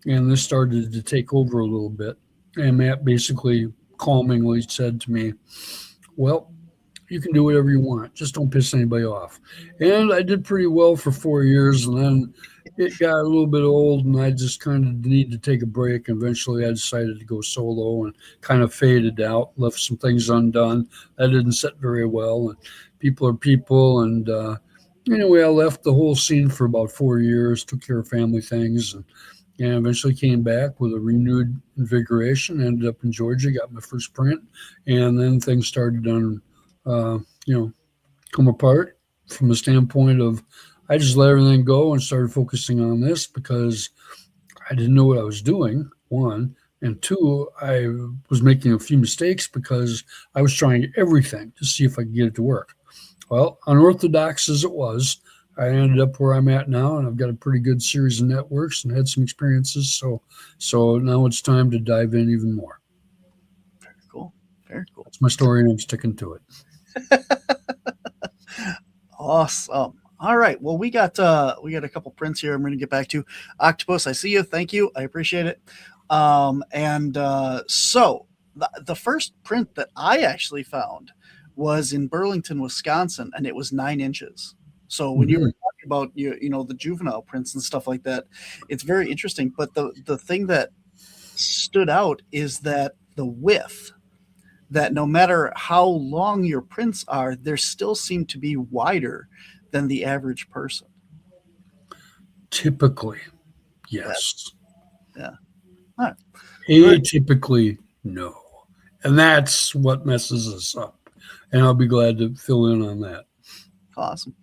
And this started to take over a little bit. And Matt basically calmingly said to me, well, you can do whatever you want. Just don't piss anybody off. And I did pretty well for 4 years. And then it got a little bit old, and I just kind of needed to take a break. Eventually, I decided to go solo and kind of faded out, left some things undone. That didn't sit very well. And people are people. And anyway, I left the whole scene for about 4 years, took care of family things, and eventually came back with a renewed invigoration. Ended up in Georgia, got my first print, and then things started to come apart from the standpoint of I just let everything go and started focusing on this because I didn't know what I was doing, one. And two, I was making a few mistakes because I was trying everything to see if I could get it to work. Well, unorthodox as it was, I ended up where I'm at now, and I've got a pretty good series of networks and had some experiences. So now it's time to dive in even more. Very cool. Very cool. That's my story, and I'm sticking to it. Awesome. All right. Well, we got a couple prints here. I'm going to get back to Octopus. I see you. Thank you. I appreciate it. So the first print that I actually found was in Burlington, Wisconsin, and it was 9 inches. So when you were talking about the juvenile prints and stuff like that, it's very interesting. But the thing that stood out is that the width. That no matter how long your prints are, they still seem to be wider than the average person. Typically, yes. Yeah. All right. Atypically, no. And that's what messes us up. And I'll be glad to fill in on that. Awesome.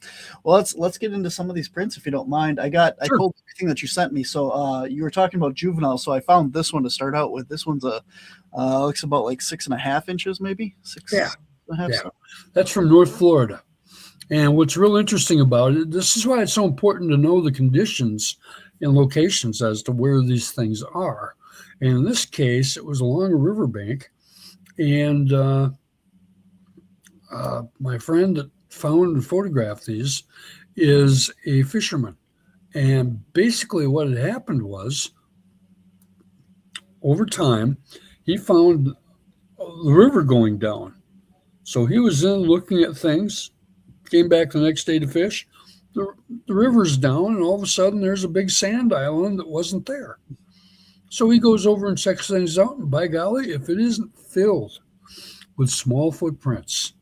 Well, let's get into some of these prints if you don't mind. I pulled everything that you sent me. So you were talking about juvenile, so I found this one to start out with. This one's looks about like 6.5 inches, maybe 6. Yeah. Yeah. That's from North Florida. And what's real interesting about it, this is why it's so important to know the conditions and locations as to where these things are. And in this case, it was along a riverbank. And my friend that found and photographed these is a fisherman. And basically what had happened was, over time, he found the river going down. So he was in looking at things, came back the next day to fish. The river's down, and all of a sudden there's a big sand island that wasn't there. So he goes over and checks things out, and by golly, if it isn't filled with small footprints,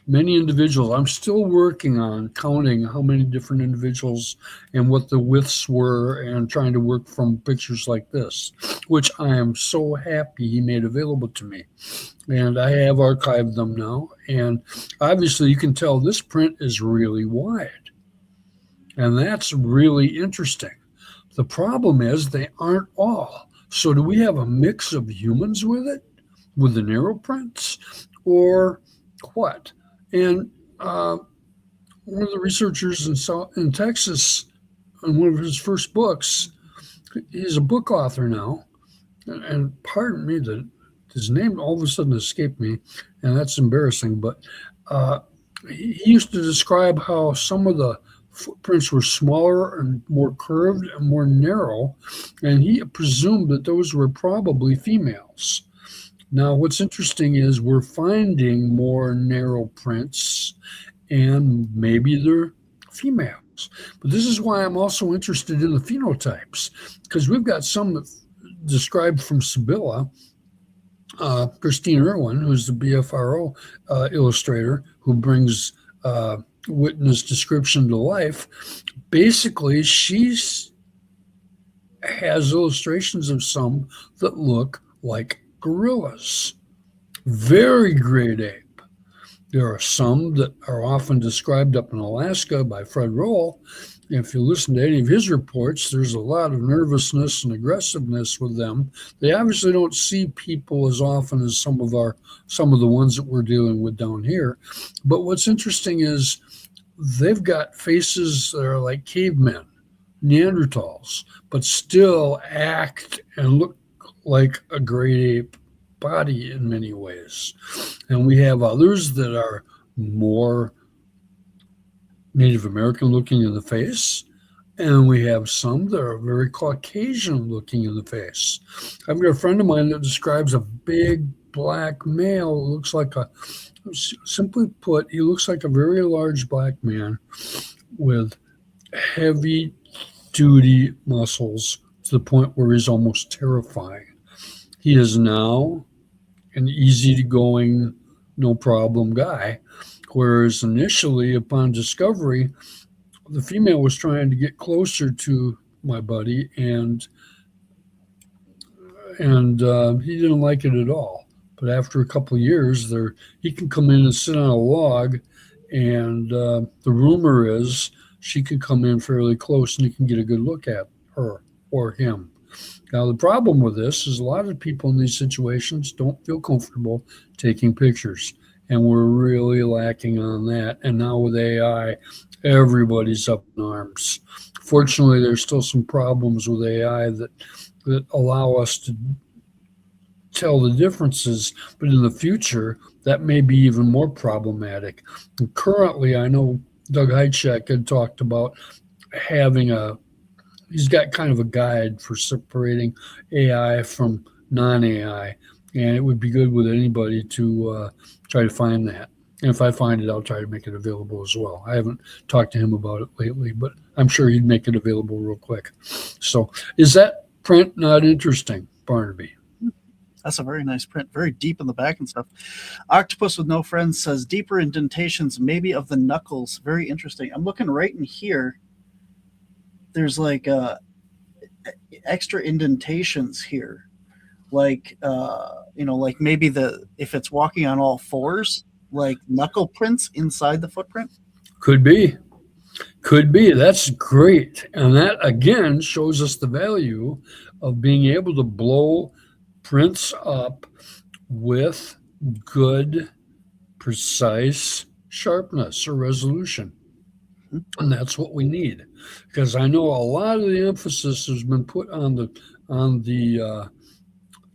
many individuals. I'm still working on counting how many different individuals and what the widths were and trying to work from pictures like this, which I am so happy he made available to me. And I have archived them now. And obviously you can tell this print is really wide. And that's really interesting. The problem is they aren't all. So do we have a mix of humans with it, with the narrow prints, or what? And one of the researchers in Texas, in one of his first books, he's a book author now, and pardon me that his name all of a sudden escaped me, and that's embarrassing, but he used to describe how some of the footprints were smaller and more curved and more narrow, and he presumed that those were probably females. Now, what's interesting is we're finding more narrow prints, and maybe they're females. But this is why I'm also interested in the phenotypes, because we've got some that described from Sibylla, Christine Irwin, who's the BFRO illustrator, who brings witness description to life. Basically, she has illustrations of some that look like gorillas, very great ape. There are some that are often described up in Alaska by Fred Roll. If you listen to any of his reports, there's a lot of nervousness and aggressiveness with them. They obviously don't see people as often as some of the ones that we're dealing with down here. But what's interesting is they've got faces that are like cavemen, Neanderthals, but still act and look like a great ape body in many ways. And we have others that are more Native American looking in the face, and we have some that are very Caucasian looking in the face. I've got a friend of mine that describes a big black male who looks like simply put, he looks like a very large black man with heavy duty muscles to the point where he's almost terrifying. He is now an easygoing, no problem guy. Whereas initially, upon discovery, the female was trying to get closer to my buddy, and he didn't like it at all. But after a couple of years, he can come in and sit on a log, and the rumor is she can come in fairly close, and you can get a good look at her or him. Now, the problem with this is a lot of people in these situations don't feel comfortable taking pictures. And we're really lacking on that. And now with AI, everybody's up in arms. Fortunately, there's still some problems with AI that allow us to tell the differences. But in the future, that may be even more problematic. And currently, I know Doug Heitchek had talked about he's got kind of a guide for separating AI from non-AI. And it would be good with anybody to try to find that. And if I find it, I'll try to make it available as well. I haven't talked to him about it lately, but I'm sure he'd make it available real quick. So is that print not interesting, Barnaby? That's a very nice print, very deep in the back and stuff. Octopus with No Friends says deeper indentations, maybe of the knuckles. Very interesting. I'm looking right in here. There's like extra indentations here. Like like maybe if it's walking on all fours, like knuckle prints inside the footprint. Could be. That's great. And that again shows us the value of being able to blow prints up with good, precise sharpness or resolution. And that's what we need, because I know a lot of the emphasis has been put on the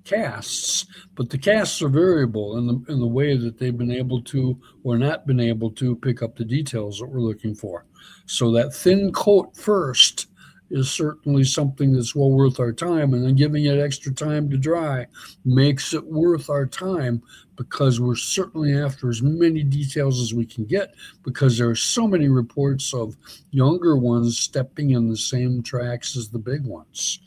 casts, but the casts are variable in the way that they've been able to or not been able to pick up the details that we're looking for. So that thin coat first is certainly something that's well worth our time, and then giving it extra time to dry makes it worth our time, because we're certainly after as many details as we can get, because there are so many reports of younger ones stepping in the same tracks as the big ones.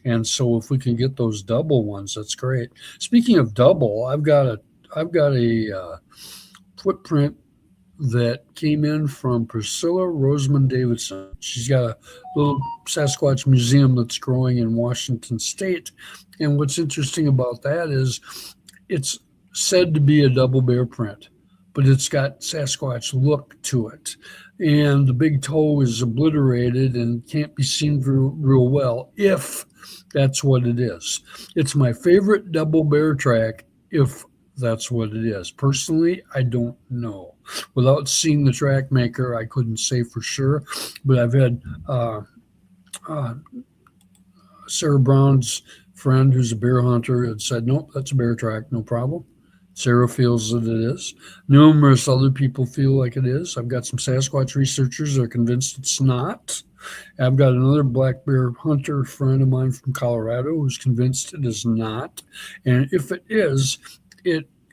And so if we can get those double ones, that's great. Speaking of double, I've got a footprint that came in from Priscilla Rosamond Davidson. She's got a little Sasquatch museum that's growing in Washington State. And what's interesting about that is it's said to be a double bear print, but it's got Sasquatch look to it. And the big toe is obliterated and can't be seen real well, if that's what it is. It's my favorite double bear track, if that's what it is. Personally, I don't know. Without seeing the track maker, I couldn't say for sure, but I've had Sarah Brown's friend, who's a bear hunter, had said, nope, that's a bear track, no problem. Sarah feels that it is. Numerous other people feel like it is. I've got some Sasquatch researchers that are convinced it's not. I've got another black bear hunter friend of mine from Colorado who's convinced it is not. And if it is,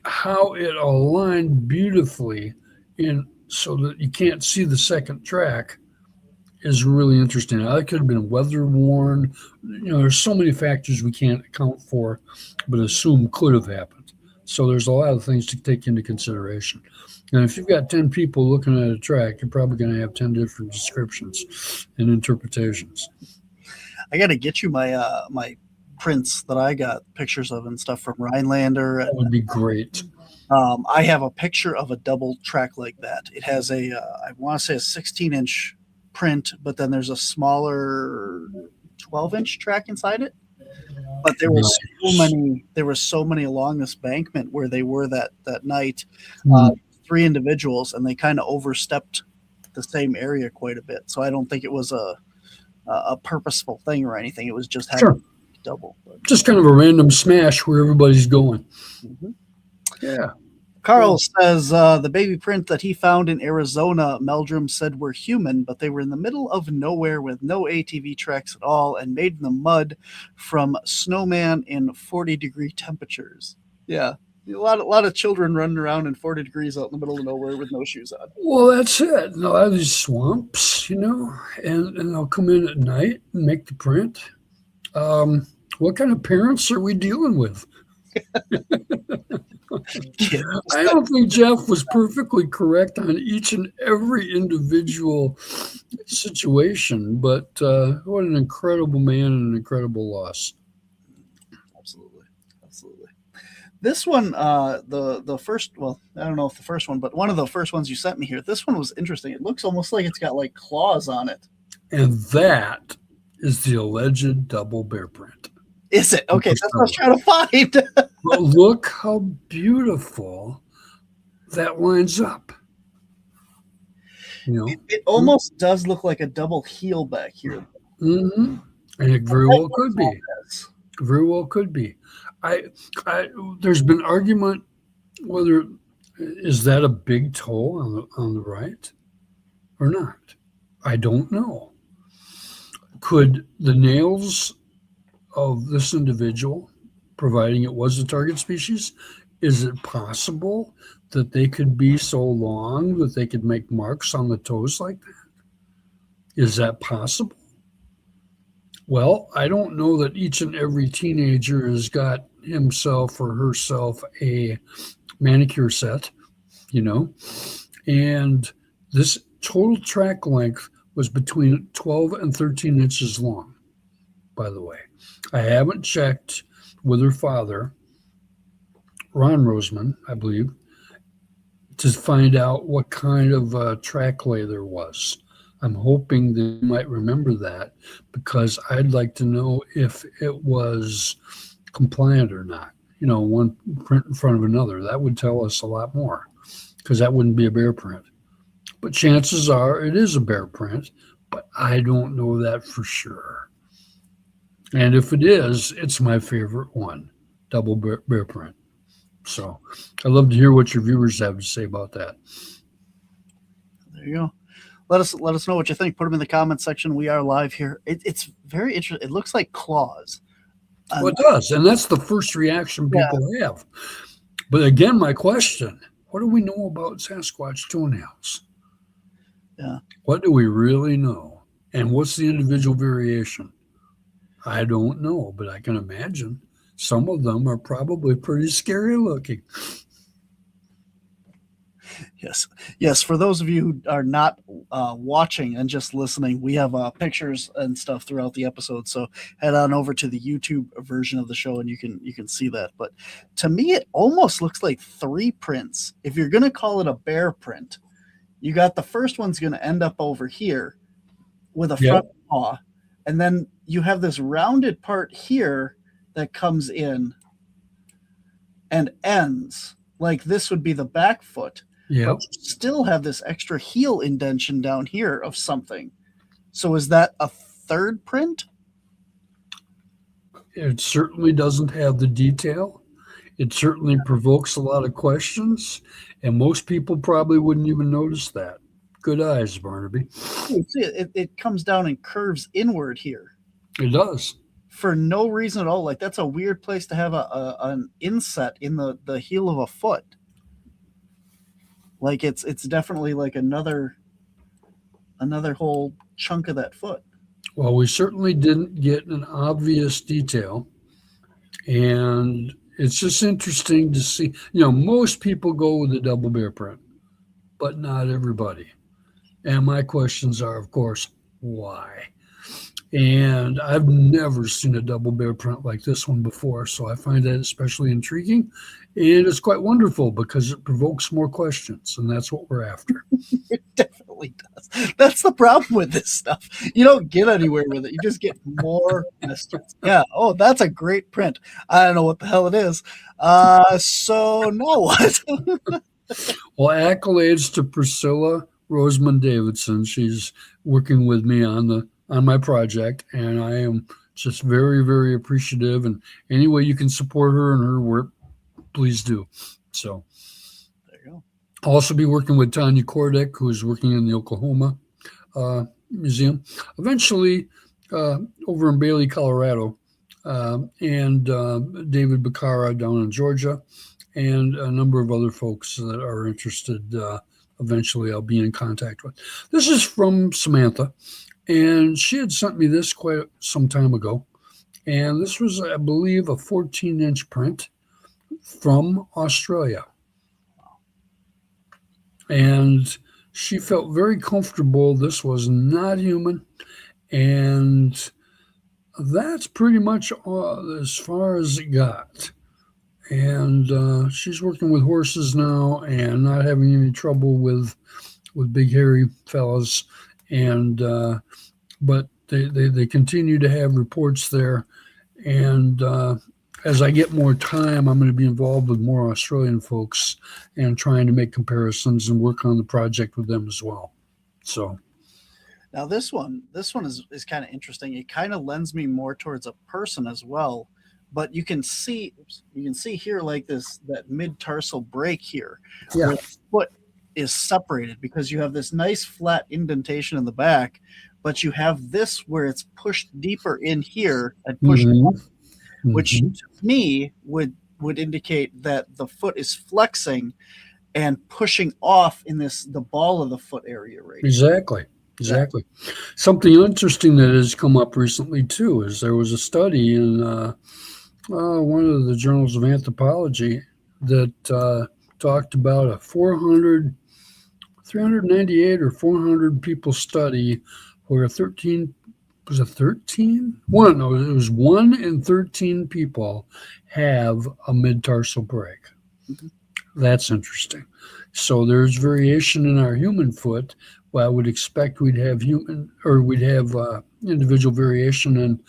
how it aligned beautifully in so that you can't see the second track is really interesting. Now, that could have been weather worn. There's so many factors we can't account for, but assume could have happened. So there's a lot of things to take into consideration. And if you've got 10 people looking at a track, you're probably going to have 10 different descriptions and interpretations. I got to get you my my prints that I got pictures of and stuff from Rhinelander. That would be great. I have a picture of a double track like that. It has I want to say a 16-inch print, but then there's a smaller 12-inch track inside it. But there were so many along this bankment where they were that night. 3 individuals, and they kind of overstepped the same area quite a bit. So I don't think it was a purposeful thing or anything. It was just having double. But, just kind of a random smash where everybody's going. Mm-hmm. Yeah. Carl says the baby print that he found in Arizona, Meldrum said were human, but they were in the middle of nowhere with no ATV tracks at all and made in the mud from snowman in 40-degree temperatures. Yeah. A lot of children running around in 40 degrees out in the middle of nowhere with no shoes on. Well, that's it. A lot of these swamps, and they'll come in at night and make the print. What kind of parents are we dealing with? I don't think Jeff was perfectly correct on each and every individual situation, but what an incredible man and an incredible loss. Absolutely. This one, the first, well, I don't know if the first one, but one of the first ones you sent me here, this one was interesting. It looks almost like it's got like claws on it. And that is the alleged double bear print. Is it? Okay, that's what I was trying to find. But look how beautiful that lines up. It almost does look like a double heel back here. Mm-hmm. And it very well could be. Very well could be. There's been argument whether is that a big toe on the right or not. I don't know. Could the nails of this individual, providing it was a target species, is it possible that they could be so long that they could make marks on the toes like that? Is that possible? Well, I don't know that each and every teenager has got himself or herself a manicure set, and this total track length was between 12 and 13 inches long, by the way. I haven't checked with her father, Ron Roseman, I believe, to find out what kind of track lay there was. I'm hoping they might remember that, because I'd like to know if it was compliant or not. One print in front of another. That would tell us a lot more, because that wouldn't be a bear print. But chances are it is a bear print, but I don't know that for sure. And if it is, it's my favorite one, double bear print. So I'd love to hear what your viewers have to say about that. There you go. Let us know what you think. Put them in the comments section. We are live here. It's very interesting. It looks like claws. Well, it does, and that's the first reaction people have. But again, my question, what do we know about Sasquatch toenails? Yeah. What do we really know? And what's the individual variation? I don't know, but I can imagine some of them are probably pretty scary looking. Yes. For those of you who are not watching and just listening, we have pictures and stuff throughout the episode. So head on over to the YouTube version of the show, and you can see that. But to me, it almost looks like 3 prints. If you're going to call it a bear print, you got the first one's going to end up over here with a front paw, and then you have this rounded part here that comes in and ends like this would be the back foot. Yeah. But you still have this extra heel indentation down here of something. So is that a third print? It certainly doesn't have the detail. It certainly provokes a lot of questions, and most people probably wouldn't even notice that. Good eyes, Barnaby. You see, it comes down and curves inward here. It does. For no reason at all. Like, that's a weird place to have an inset in the heel of a foot. Like, it's definitely like another whole chunk of that foot. Well, we certainly didn't get an obvious detail, and it's just interesting to see. Most people go with a double bear print, but not everybody. And my questions are, of course, why? And I've never seen a double bear print like this one before, so I find that especially intriguing. And it's quite wonderful because it provokes more questions, and that's what we're after. It definitely does. That's the problem with this stuff. You don't get anywhere with it. You just get more questions. Yeah. Oh, that's a great print. I don't know what the hell it is. So now what? Well, accolades to Priscilla Rosamond Davidson. She's working with me on my project, and I am just very, very appreciative. And any way you can support her and her work, please do. So There you go. I'll also be working with Tanya Kordek, who's working in the Oklahoma Museum. Eventually, over in Bailey, Colorado, and David Becara down in Georgia, and a number of other folks that are interested. Eventually, I'll be in contact with. This is from Samantha, and she had sent me this quite some time ago. And this was, I believe, a 14-inch print from Australia. And she felt very comfortable. This was not human. And that's pretty much all, as far as it got. And she's working with horses now and not having any trouble with big hairy fellas. And but they continue to have reports there. And as I get more time, I'm going to be involved with more Australian folks and trying to make comparisons and work on the project with them as well. So Now this one is kind of interesting. It kind of lends me more towards a person as well. But you can see here like that mid-tarsal break here, yeah, where the foot is separated because you have this nice flat indentation in the back, but you have this where it's pushed deeper in here and pushed up, which to me would indicate that the foot is flexing and pushing off in the ball of the foot area right here. Exactly. Something interesting that has come up recently too is there was a study in one of the journals of anthropology that talked about a 398 or 400 people study where 13 was it 13? One, no, it was 1 in 13 people have a mid-tarsal break. Mhm. That's interesting. So there's variation in our human foot. Well, I would expect we'd have individual variation in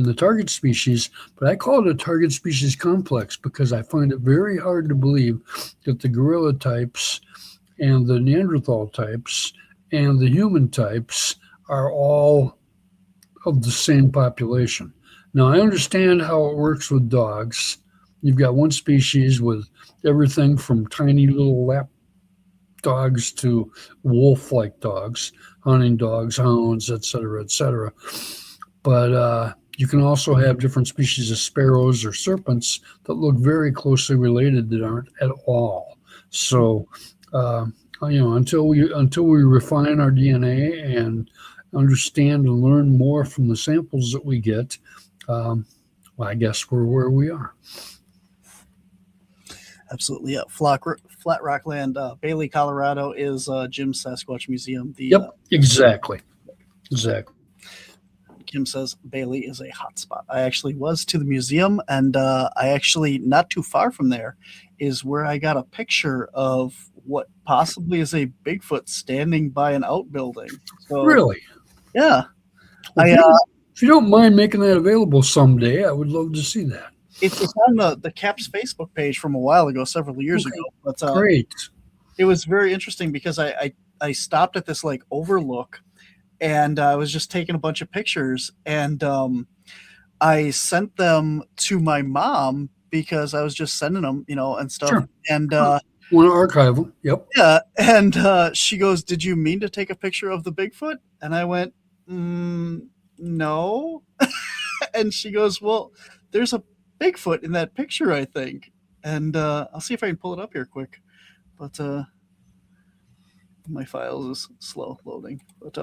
the target species, but I call it a target species complex because I find it very hard to believe that the gorilla types and the Neanderthal types and the human types are all of the same population. Now, I understand how it works with dogs. You've got one species with everything from tiny little lap dogs to wolf-like dogs, hunting dogs, hounds, et cetera, but you can also have different species of sparrows or serpents that look very closely related that aren't at all. So, until we refine our DNA and understand and learn more from the samples that we get, I guess we're where we are. Absolutely, yeah. Flat Rock Land, Bailey, Colorado is Jim's Sasquatch Museum. Yep, exactly. Kim says Bailey is a hotspot. I actually was to the museum, and I actually, not too far from there, is where I got a picture of what possibly is a Bigfoot standing by an outbuilding. So, Really? Yeah. If you don't mind making that available someday, I would love to see that. It's on the CAPS Facebook page from a while ago, several years ago. But Great. It was very interesting because I stopped at this like overlook, and I was just taking a bunch of pictures, and I sent them to my mom because I was just sending them, and stuff. Sure. And Want to archive them? Yep. yeah, and she goes, "Did you mean to take a picture of the Bigfoot?" And I went, "No." And she goes, "Well, there's a Bigfoot in that picture, I think." And I'll see if I can pull it up here quick, but my files is slow loading. But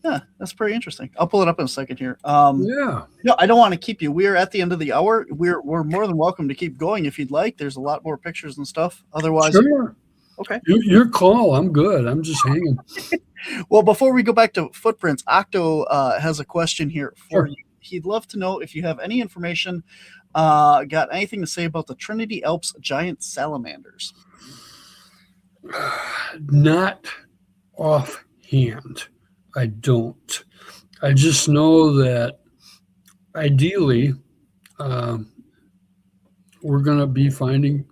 yeah, that's pretty interesting. I'll pull it up in a second here. Yeah. No, I don't want to keep you. We're at the end of the hour. We're more than welcome to keep going if you'd like. There's a lot more pictures and stuff. Otherwise, Sure. Okay. Your call. I'm good. I'm just hanging. Well, before we go back to footprints, Octo has a question here for Sure. you. He'd love to know if you have any information got anything to say about the Trinity Alps giant salamanders? Not offhand. I don't. I just know that ideally we're going to be finding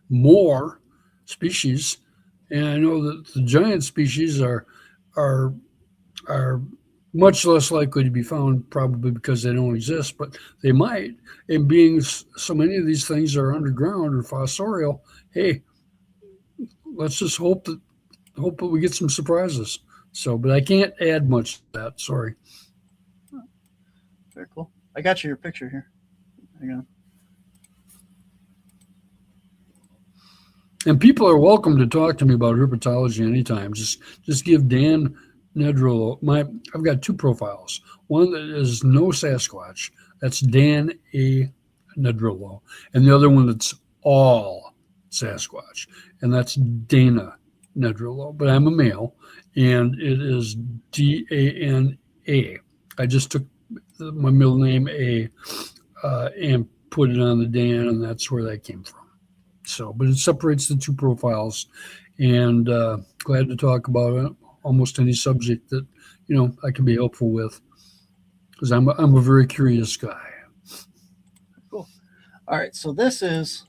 more species, and I know that the giant species are much less likely to be found, probably because they don't exist, but they might. And being so many of these things are underground or fossorial, hey, let's just hope that we get some surprises. So, but I can't add much to that. Sorry. Very cool. I got you your picture here. Hang on. And people are welcome to talk to me about herpetology anytime. Just give Dan Nedrelo I've got 2 profiles. One that is no Sasquatch. That's Dan A. Nedrelo. And the other one that's all Sasquatch. And that's Dana Nedrelo. But I'm a male, and it is D-A-N-A. I just took my middle name A and put it on the Dan, and that's where that came from. So, but it separates the 2 profiles, and glad to talk about almost any subject that I can be helpful with, because I'm a very curious guy. Cool. All right, so this is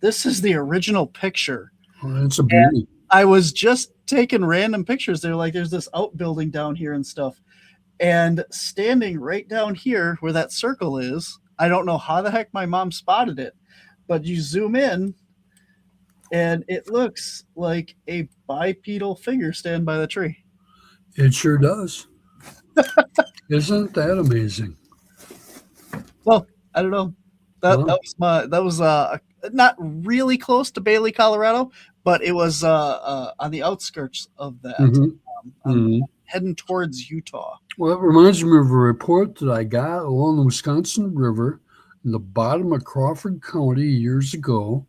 the original picture. Oh, that's a beauty. And I was just taking random pictures. They're like, there's this outbuilding down here and stuff, and standing right down here where that circle is, I don't know how the heck my mom spotted it, but you zoom in, and it looks like a bipedal figure standing by the tree. It sure does. Isn't that amazing? Well, I don't know. That was not really close to Bailey, Colorado, but it was on the outskirts of that, heading towards Utah. Well, it reminds me of a report that I got along the Wisconsin River in the bottom of Crawford County years ago.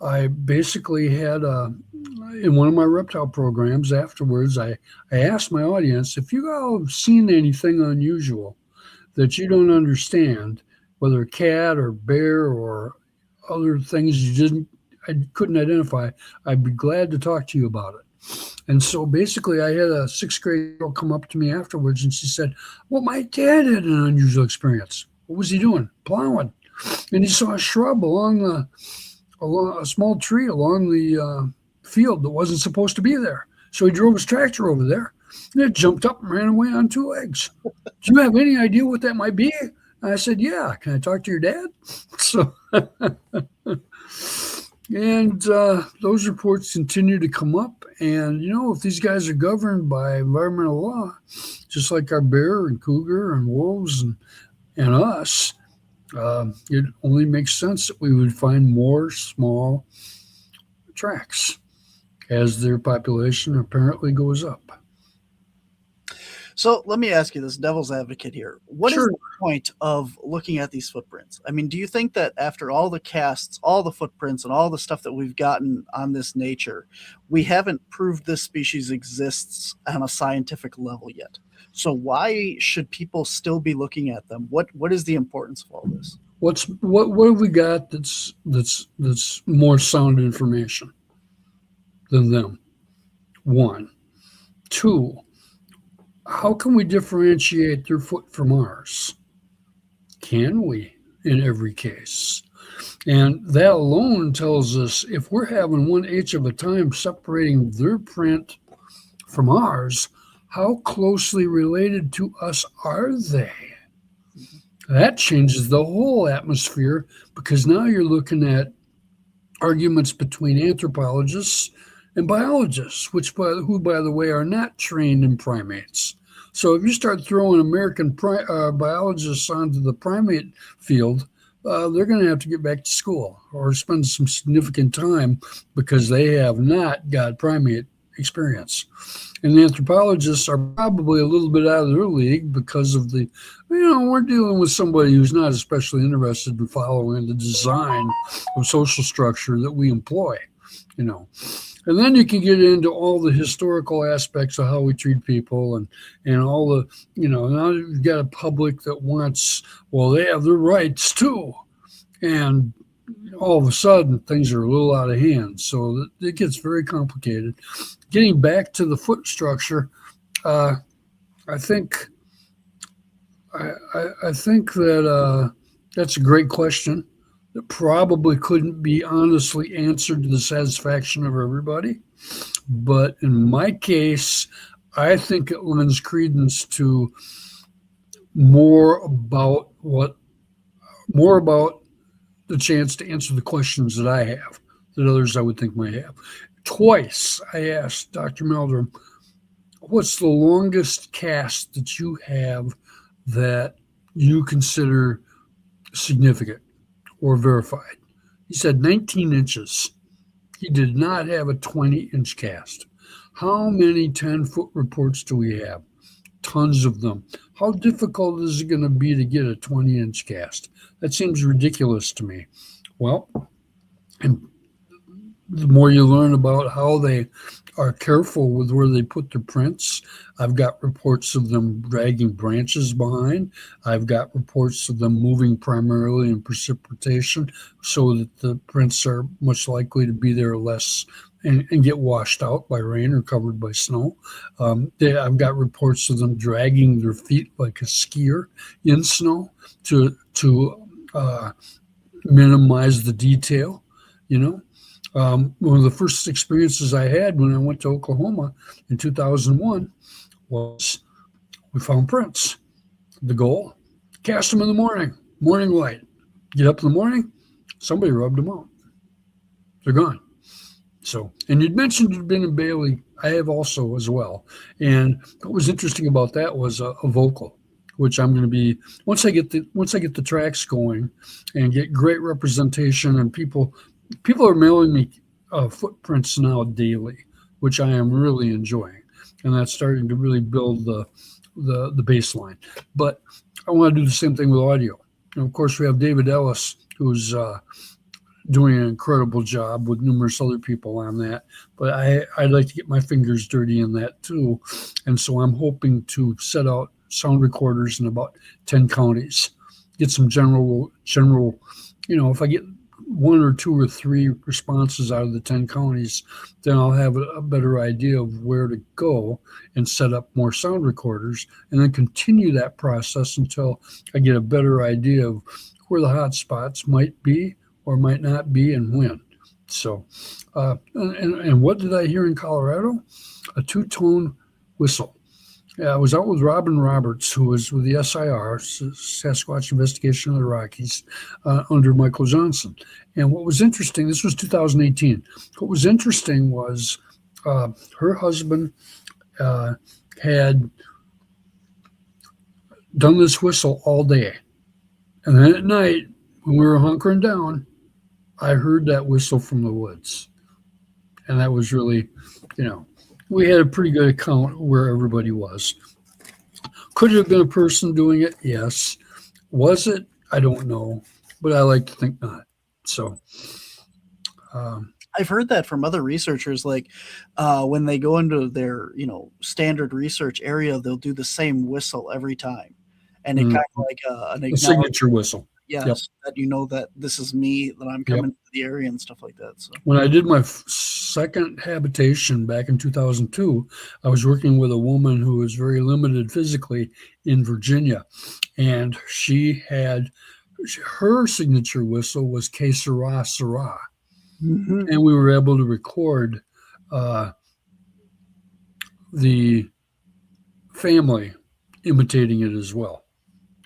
I basically had in one of my reptile programs afterwards, I asked my audience, if you all have seen anything unusual that you don't understand, whether a cat or bear or other things I couldn't identify, I'd be glad to talk to you about it. And so basically I had a 6th grade girl come up to me afterwards, and she said, well, my dad had an unusual experience. What was he doing? Plowing. And he saw a shrub along a small tree along the field that wasn't supposed to be there. So he drove his tractor over there, and it jumped up and ran away on 2 legs. Do you have any idea what that might be? And I said, yeah. Can I talk to your dad? So, and those reports continue to come up. And, if these guys are governed by environmental law, just like our bear and cougar and wolves and us, it only makes sense that we would find more small tracks as their population apparently goes up. So let me ask you this, devil's advocate here. What is the point of looking at these footprints? I mean, do you think that after all the casts, all the footprints, and all the stuff that we've gotten on this nature, we haven't proved this species exists on a scientific level yet? So why should people still be looking at them? What is the importance of all this? What have we got that's more sound information than them? 1. 2, how can we differentiate their foot from ours? Can we in every case? And that alone tells us if we're having 1/8 of a time separating their print from ours, how closely related to us are they? That changes the whole atmosphere, because now you're looking at arguments between anthropologists and biologists, who, by the way, are not trained in primates. So if you start throwing American biologists onto the primate field, they're going to have to get back to school or spend some significant time, because they have not got primate experience. And the anthropologists are probably a little bit out of their league because of we're dealing with somebody who's not especially interested in following the design of social structure that we employ, And then you can get into all the historical aspects of how we treat people and all the, now you've got a public that wants, well, they have their rights too. And all of a sudden things are a little out of hand. So it gets very complicated. Getting back to the foot structure, I think that that's a great question that probably couldn't be honestly answered to the satisfaction of everybody. But in my case, I think it lends credence to more about the chance to answer the questions that I have that others I would think might have. Twice I asked Dr. Meldrum, what's the longest cast that you have that you consider significant or verified? He said 19 inches. He did not have a 20-inch cast. How many 10-foot reports do we have? Tons of them. How difficult is it going to be to get a 20-inch cast? That seems ridiculous to me. Well, and the more you learn about how they are careful with where they put their prints. I've got reports of them dragging branches behind. I've got reports of them moving primarily in precipitation so that the prints are much likely to be there less and get washed out by rain or covered by snow. I've got reports of them dragging their feet like a skier in snow to minimize the detail, One of the first experiences I had when I went to Oklahoma in 2001 was we found prints. The goal, cast them in the morning light. Get up in the morning, somebody rubbed them out. They're gone. So, and you'd mentioned you'd been in Bailey. I have also as well. And what was interesting about that was a vocal, which I'm going to be once I get the tracks going and get great representation, and people are mailing me footprints now daily, which I am really enjoying, and that's starting to really build the baseline. But I want to do the same thing with audio. And of course, we have David Ellis, who's doing an incredible job with numerous other people on that. But I'd like to get my fingers dirty in that too, and so I'm hoping to set out sound recorders in about 10 counties, get some general, if I get 1 or 2 or 3 responses out of the 10 counties, then I'll have a better idea of where to go and set up more sound recorders, and then continue that process until I get a better idea of where the hot spots might be or might not be and when. So, and what did I hear in Colorado? A 2-tone whistle. I was out with Robin Roberts, who was with the SIR, Sasquatch Investigation of the Rockies, under Michael Johnson. And what was interesting, this was 2018. What was interesting was her husband had done this whistle all day. And then at night, when we were hunkering down, I heard that whistle from the woods. And that was really, we had a pretty good account where everybody was. Could it have been a person doing it? Yes. Was it? I don't know, but I like to think not. So I've heard that from other researchers, like when they go into their, standard research area, they'll do the same whistle every time. And it kind of like a signature whistle. Yes, yep. That that this is me, that I'm coming to the area and stuff like that. So when I did my second habitation back in 2002, I was working with a woman who was very limited physically in Virginia, and she had her signature whistle was Que Sera Sera, and we were able to record the family imitating it as well.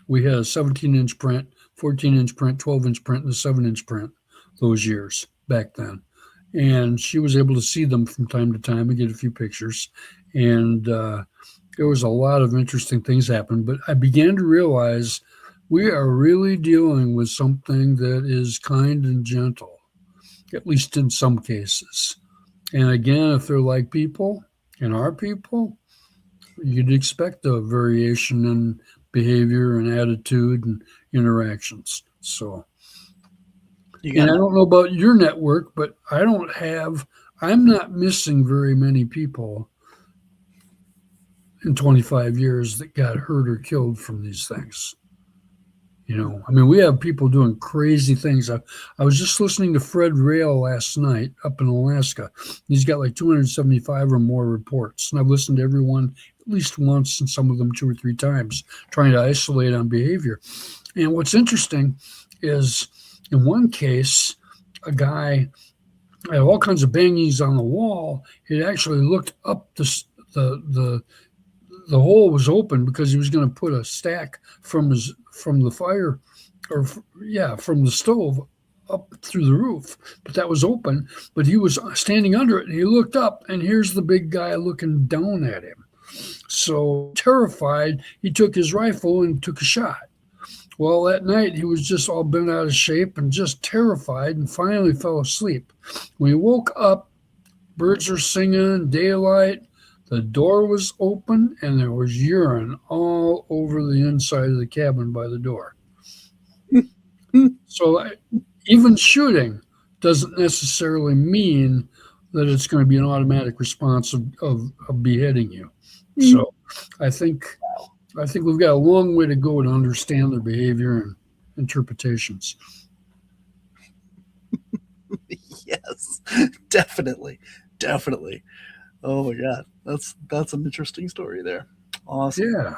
We had a 17-inch print, 14-inch print, 12-inch print, and a 7-inch print those years back then. And she was able to see them from time to time and get a few pictures. And there was a lot of interesting things happen. But I began to realize we are really dealing with something that is kind and gentle, at least in some cases. And again, if they're like people and our people, you'd expect a variation in behavior and attitude and interactions. So, and I don't know about your network, but I don't have I'm not missing very many people in 25 years that got hurt or killed from these things. I mean, we have people doing crazy things. I was just listening to Fred Rail last night up in Alaska. He's got like 275 or more reports, and I've listened to every one at least once, and some of them 2 or 3 times, trying to isolate on behavior. And what's interesting is, in one case, a guy had all kinds of bangings on the wall. He actually looked up the hole was open because he was going to put a stack from the fire, or from the stove up through the roof, but that was open. But he was standing under it, and he looked up, and here's the big guy looking down at him. So terrified, he took his rifle and took a shot. Well, that night he was just all bent out of shape and just terrified, and finally fell asleep. When he woke up, birds were singing, daylight. The door was open, and there was urine all over the inside of the cabin by the door. So even shooting doesn't necessarily mean that it's going to be an automatic response of beheading you. So I think we've got a long way to go to understand their behavior and interpretations. Yes, definitely. Oh my God, that's an interesting story there. Awesome. Yeah.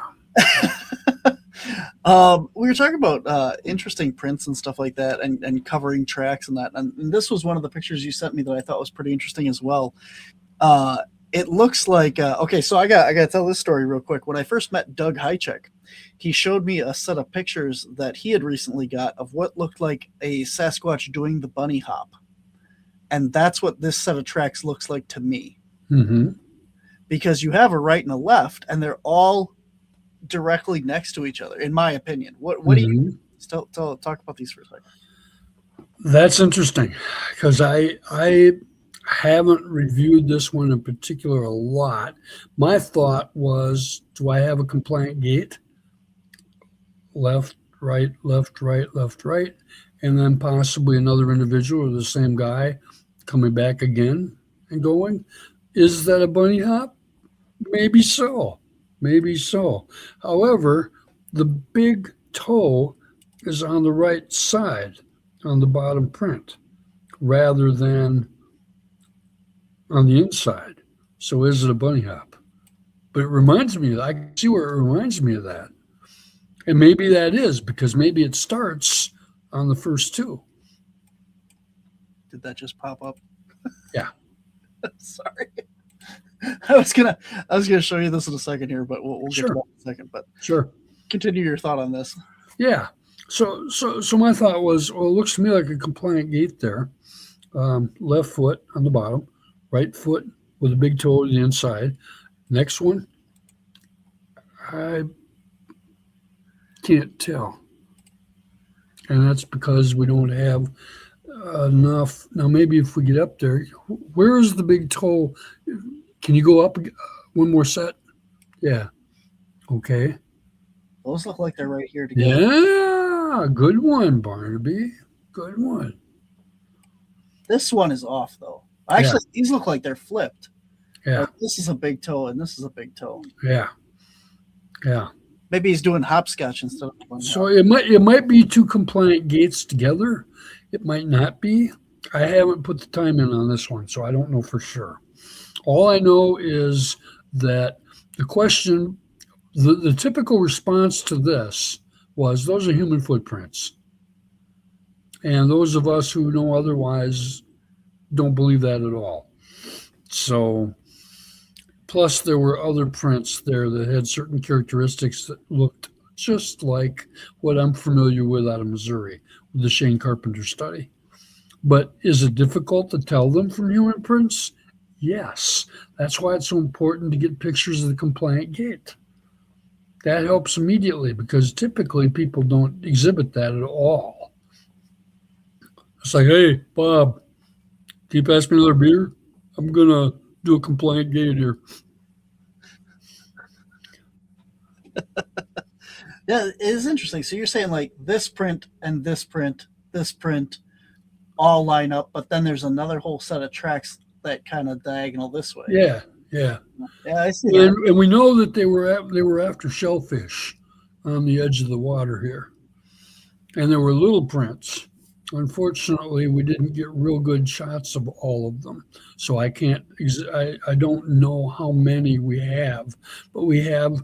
We were talking about interesting prints and stuff like that, and covering tracks and that. And this was one of the pictures you sent me that I thought was pretty interesting as well. It looks like okay. So I got to tell this story real quick. When I first met Doug Hychek, he showed me a set of pictures that he had recently got of what looked like a Sasquatch doing the bunny hop, and that's what this set of tracks looks like to me. Mm-hmm. Because you have a right and a left, and they're all directly next to each other, in my opinion. What do you talk about these for a second? That's interesting, because I haven't reviewed this one in particular a lot. My thought was, do I have a compliant gait? Left, right, left, right, left, right, and then possibly another individual or the same guy coming back again and going. Is that a bunny hop? Maybe so. However, the big toe is on the right side on the bottom print rather than on the inside. So is it a bunny hop? But it reminds me of that. I can see where it reminds me of that. And maybe that is, because maybe it starts on the first two. Did that just pop up? Yeah. Sorry. I was gonna show you this in a second here, but we'll get to that in a second. But sure, continue your thought on this. Yeah. So my thought was, well, it looks to me like a compliant gait there. Left foot on the bottom, right foot with a big toe to the inside. Next one, I can't tell, and that's because we don't have enough. Now, maybe if we get up there, where is the big toe? Can you go up one more set? Yeah. Okay. Those look like they're right here together. Yeah. Good one, Barnaby. Good one. This one is off, though. Actually, these look like they're flipped. Yeah. Like, this is a big toe, and this is a big toe. Yeah. Yeah. Maybe he's doing hopscotch instead of one. So it might be two compliant gaits together. It might not be. I haven't put the time in on this one, so I don't know for sure. All I know is that the question, the typical response to this was, those are human footprints. And those of us who know otherwise don't believe that at all. So, plus there were other prints there that had certain characteristics that looked just like what I'm familiar with out of Missouri, with the Shane Carpenter study. But is it difficult to tell them from human prints? Yes. That's why it's so important to get pictures of the compliant gait. That helps immediately, because typically people don't exhibit that at all. It's like, hey, Bob, can you pass me another beer? I'm going to do a compliant gait here. Yeah, it is interesting. So you're saying like this print and this print all line up, but then there's another whole set of tracks that kind of diagonal this way. Yeah. Yeah, I see that. And we know that they were after shellfish on the edge of the water here, and there were little prints. Unfortunately, we didn't get real good shots of all of them, so I can't. I don't know how many we have, but we have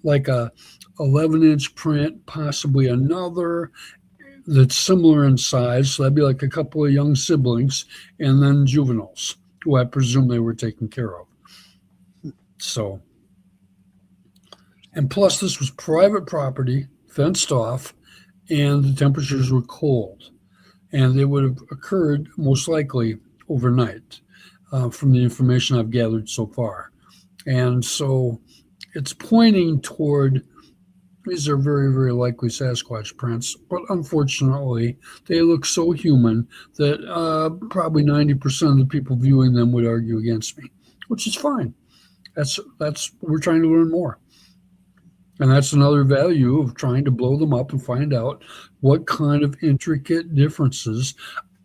like a 11-inch print, possibly another that's similar in size. So that'd be like a couple of young siblings, and then juveniles, who I presume they were taken care of. So, and plus this was private property, fenced off, and the temperatures were cold. And they would have occurred most likely overnight, from the information I've gathered so far. And so it's pointing toward, these are very, very likely Sasquatch prints, but unfortunately, they look so human that probably 90% of the people viewing them would argue against me, which is fine. That's we're trying to learn more. And that's another value of trying to blow them up and find out what kind of intricate differences.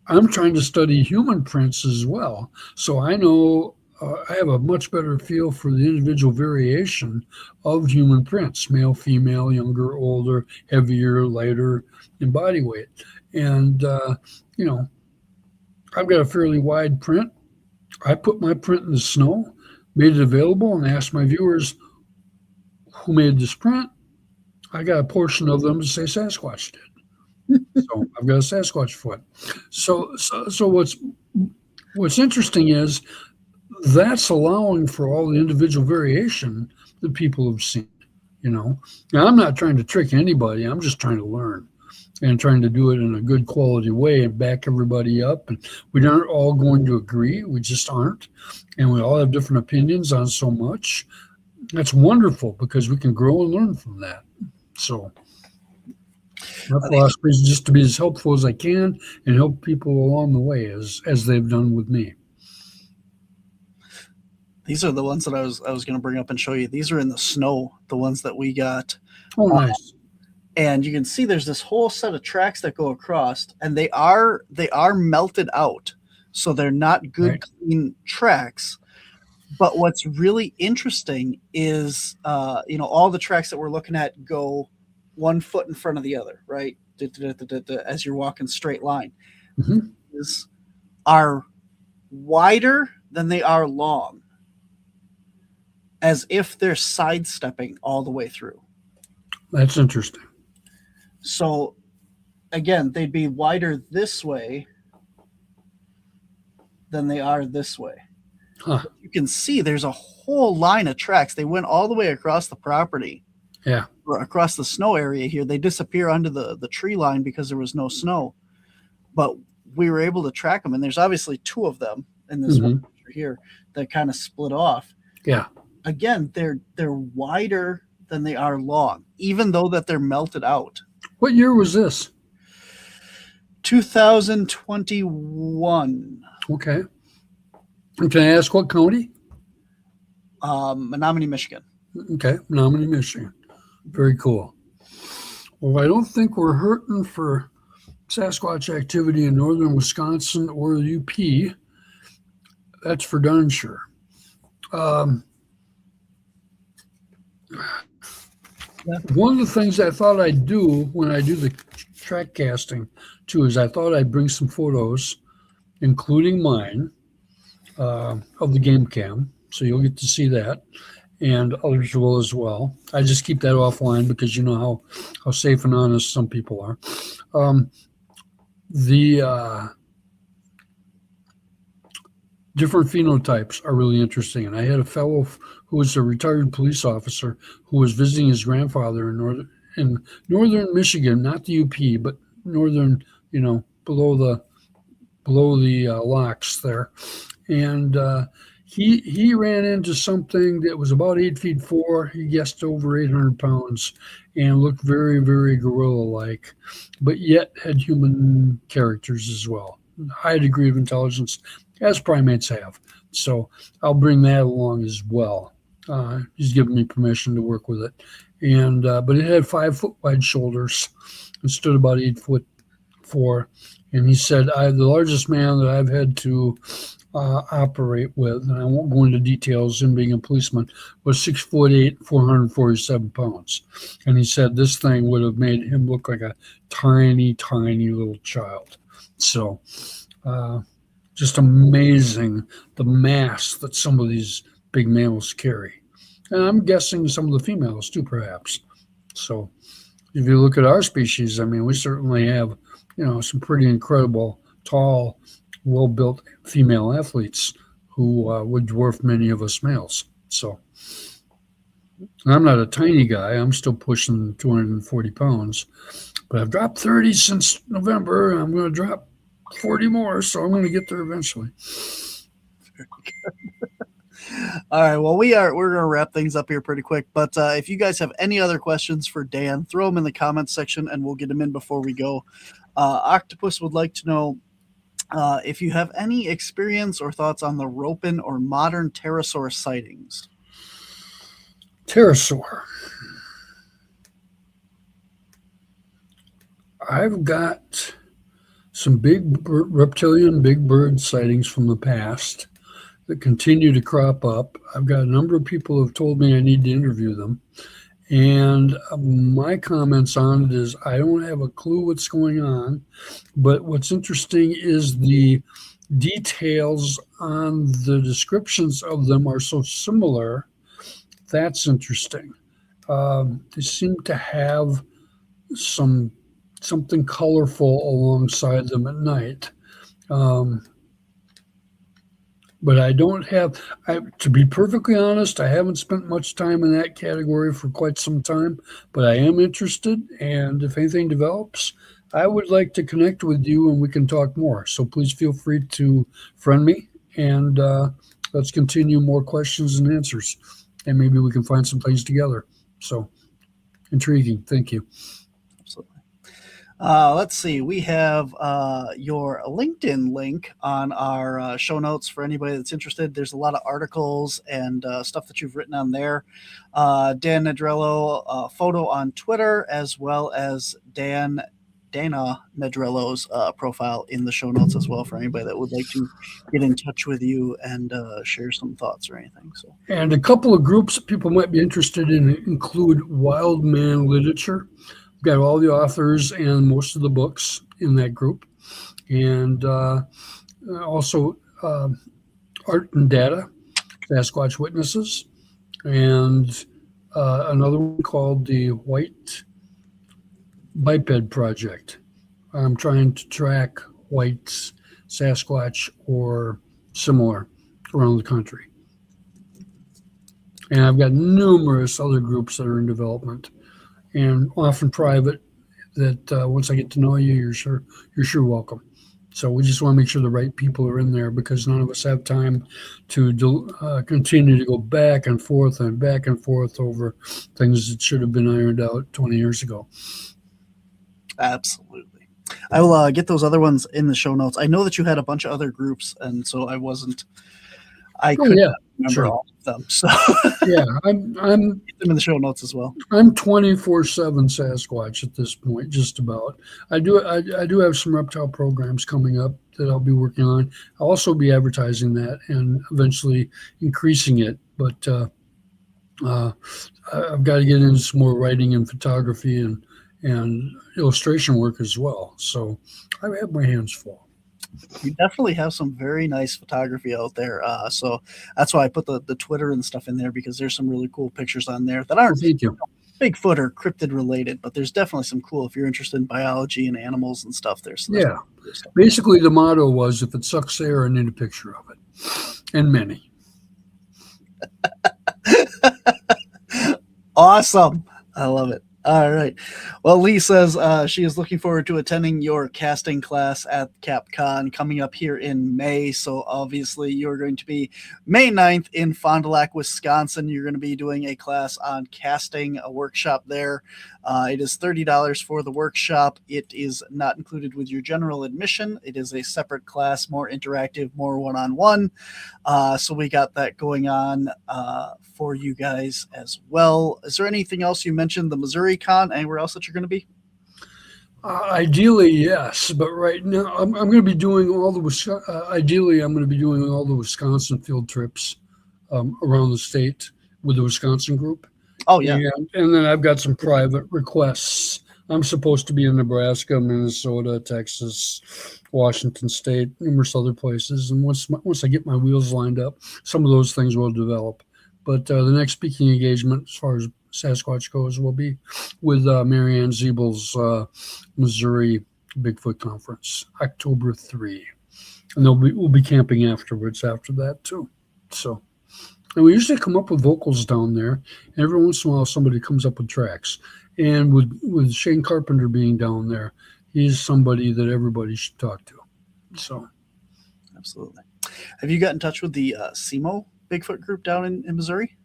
I'm trying to study human prints as well. So I know I have a much better feel for the individual variation of human prints, male, female, younger, older, heavier, lighter in body weight. And, I've got a fairly wide print. I put my print in the snow, made it available, and asked my viewers who made this print. I got a portion of them to say Sasquatch did. So I've got a Sasquatch foot. So what's interesting is that's allowing for all the individual variation that people have seen. Now I'm not trying to trick anybody. I'm just trying to learn and trying to do it in a good quality way and back everybody up. And we aren't all going to agree. We just aren't. And we all have different opinions on so much. That's wonderful because we can grow and learn from that. So my philosophy is just to be as helpful as I can and help people along the way as they've done with me. These are the ones that I was going to bring up and show you. These are in the snow, the ones that we got. Oh, nice. And you can see there's this whole set of tracks that go across, and they are melted out. So they're not good, right, clean tracks. But what's really interesting is, all the tracks that we're looking at go 1 foot in front of the other, right? As you're walking straight line. Mm-hmm. These are wider than they are long, as if they're sidestepping all the way through. That's interesting. So, again, they'd be wider this way than they are this way. Huh. You can see there's a whole line of tracks. They went all the way across the property. Yeah. Or across the snow area here. They disappear under the tree line because there was no snow. But we were able to track them. And there's obviously 2 of them in this one picture here that kind of split off. Yeah. Again, they're wider than they are long, even though that they're melted out. What year was this? 2021. Okay. And can I ask what county? Menominee, Michigan. Okay, Menominee, Michigan. Very cool. Well, I don't think we're hurting for Sasquatch activity in northern Wisconsin or the UP. That's for darn sure. One of the things I thought I'd do when I do the track casting too is I thought I'd bring some photos, including mine, of the game cam. So you'll get to see that, and others will as well. I just keep that offline because you know how safe and honest some people are. The different phenotypes are really interesting. And I had a fellow who was a retired police officer who was visiting his grandfather in northern Michigan, not the UP, but northern, below the locks there. And he ran into something that was about 8 feet 4. He guessed over 800 pounds and looked very, very gorilla-like, but yet had human characters as well. High degree of intelligence, as primates have. So I'll bring that along as well. He's given me permission to work with it. And but it had 5 foot wide shoulders and stood about 8 foot 4. And he said, the largest man that I've had to operate with, and I won't go into details, him being a policeman, was 6'8", 447 pounds. And he said this thing would have made him look like a tiny, tiny little child. So just amazing the mass that some of these big mammals carry. And I'm guessing some of the females too, perhaps. So if you look at our species, I mean, we certainly have, some pretty incredible, tall, well-built female athletes who would dwarf many of us males. So I'm not a tiny guy. I'm still pushing 240 pounds, but I've dropped 30 since November, and I'm going to drop 40 more, so I'm going to get there eventually. All right. Well, we're going to wrap things up here pretty quick. But if you guys have any other questions for Dan, throw them in the comments section, and we'll get them in before we go. Octopus would like to know if you have any experience or thoughts on the Ropin or modern pterosaur sightings. Pterosaur. I've got some reptilian big bird sightings from the past that continue to crop up. I've got a number of people who have told me I need to interview them. And my comments on it is I don't have a clue what's going on, but what's interesting is the details on the descriptions of them are so similar. That's interesting. They seem to have something colorful alongside them at night. But I don't have, to be perfectly honest, I haven't spent much time in that category for quite some time, but I am interested. And if anything develops, I would like to connect with you and we can talk more. So please feel free to friend me and let's continue more questions and answers. And maybe we can find some things together. So intriguing. Thank you. Let's see. We have your LinkedIn link on our show notes for anybody that's interested. There's a lot of articles and stuff that you've written on there. Dan Nedrelo photo on Twitter, as well as Dana Nedrelo's profile in the show notes as well for anybody that would like to get in touch with you and share some thoughts or anything. So, and a couple of groups people might be interested in include Wild Man Literature. Got all the authors and most of the books in that group, and also Art and Data, Sasquatch Witnesses, and another one called the White Biped Project. I'm trying to track whites, Sasquatch, or similar around the country. And I've got numerous other groups that are in development. And often private, that once I get to know you, you're sure welcome. So we just want to make sure the right people are in there because none of us have time to continue to go back and forth over things that should have been ironed out 20 years ago. Absolutely. I will get those other ones in the show notes. I know that you had a bunch of other groups, and so I couldn't remember all of them. So yeah, I'm get them in the show notes as well. I'm 24/7 Sasquatch at this point, just about. I do have some reptile programs coming up that I'll be working on. I'll also be advertising that and eventually increasing it. But I've got to get into some more writing and photography and illustration work as well. So I have my hands full. You definitely have some very nice photography out there. So that's why I put the Twitter and stuff in there because there's some really cool pictures on there that aren't Bigfoot or cryptid related, but there's definitely some cool if you're interested in biology and animals and stuff. There's Basically, the motto was if it sucks air, I need a picture of it, and many. Awesome. I love it. All right. Well, Lee says she is looking forward to attending your casting class at CapCon coming up here in May. So obviously you're going to be May 9th in Fond du Lac, Wisconsin. You're going to be doing a class on casting, a workshop there. It is $30 for the workshop. It is not included with your general admission. It is a separate class, more interactive, more one-on-one. So we got that going on for you guys as well. Is there anything else? You mentioned the Missouri Con. Anywhere else that you're going to be? Ideally, yes, but right now I'm going to be doing all the ideally I'm going to be doing all the Wisconsin field trips around the state with the Wisconsin group. Oh, yeah. And then I've got some private requests. I'm supposed to be in Nebraska, Minnesota, Texas, Washington State, numerous other places. And once I get my wheels lined up, some of those things will develop. But the next speaking engagement, as far as Sasquatch goes, will be with Marianne Ziebel's Missouri Bigfoot Conference, October 3. And we'll be camping afterwards after that, too. So, and we usually come up with vocals down there. And every once in a while, somebody comes up with tracks. And with Shane Carpenter being down there, he's somebody that everybody should talk to. So, absolutely. Have you got in touch with the SEMO Bigfoot group down in Missouri?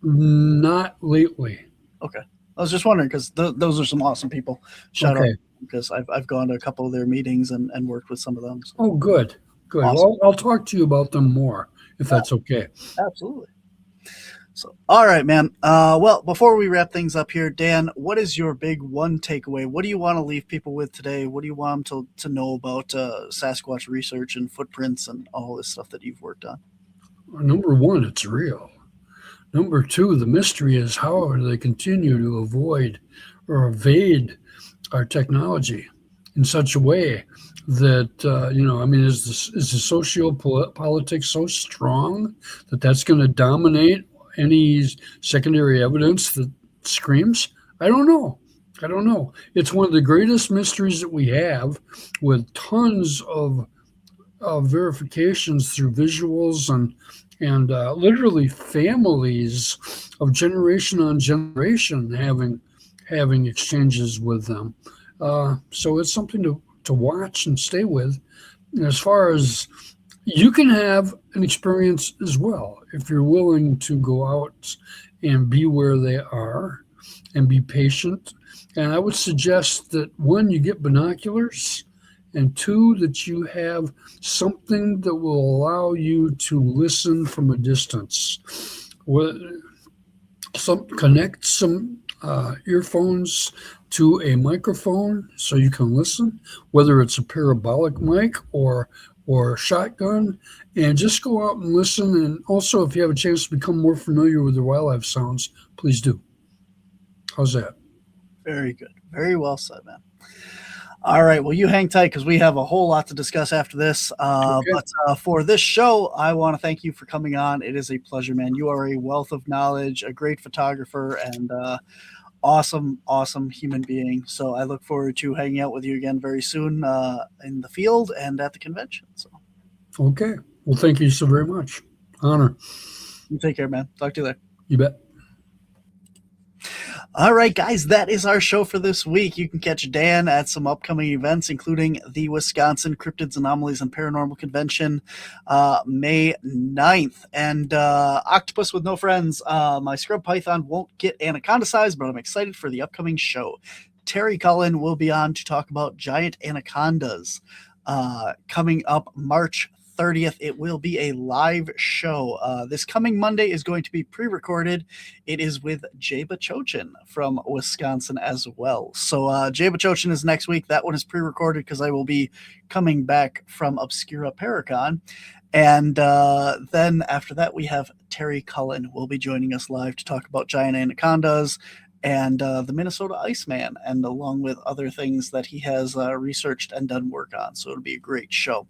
Not lately. Okay. I was just wondering because those are some awesome people. Shout out, because I've gone to a couple of their meetings and worked with some of them. So. Oh, good. Awesome. Well, I'll talk to you about them more if that's okay. Absolutely. So, all right, man. Well, before we wrap things up here, Dan, what is your big one takeaway? What do you want to leave people with today? What do you want them to know about Sasquatch research and footprints and all this stuff that you've worked on? Number one, it's real. Number two, the mystery is how do they continue to avoid or evade our technology in such a way that, is the socio-politics so strong that that's going to dominate any secondary evidence that screams? I don't know. It's one of the greatest mysteries that we have, with tons of verifications through visuals and literally families of generation on generation having exchanges with them. So it's something to watch and stay with. And as far as you can have an experience as well, if you're willing to go out and be where they are and be patient. And I would suggest that, one, you get binoculars, and two, that you have something that will allow you to listen from a distance. Connect some earphones to a microphone so you can listen, whether it's a parabolic mic or shotgun, and just go out and listen. And also, if you have a chance to become more familiar with the wildlife sounds, please do. How's that? Very good. Very well said, man. All right. Well, you hang tight because we have a whole lot to discuss after this. Okay. But for this show, I want to thank you for coming on. It is a pleasure, man. You are a wealth of knowledge, a great photographer, and awesome human being. So I look forward to hanging out with you again very soon in the field and at the convention. So. Okay. Well, thank you so very much. Honor. You take care, man. Talk to you later. You bet. All right, guys, that is our show for this week. You can catch Dan at some upcoming events, including the Wisconsin Cryptids, Anomalies, and Paranormal Convention, May 9th. And Octopus with No Friends, my scrub python won't get anaconda size, but I'm excited for the upcoming show. Terry Cullen will be on to talk about giant anacondas. Coming up March 30th, it will be a live show. This coming Monday is going to be pre-recorded. It is with Jay Bachochin from Wisconsin as well. So Jay Bachochin is next week. That one is pre-recorded because I will be coming back from Obscura Paracon. And then after that, we have Terry Cullen will be joining us live to talk about giant anacondas and the Minnesota Iceman, and along with other things that he has researched and done work on. So it'll be a great show.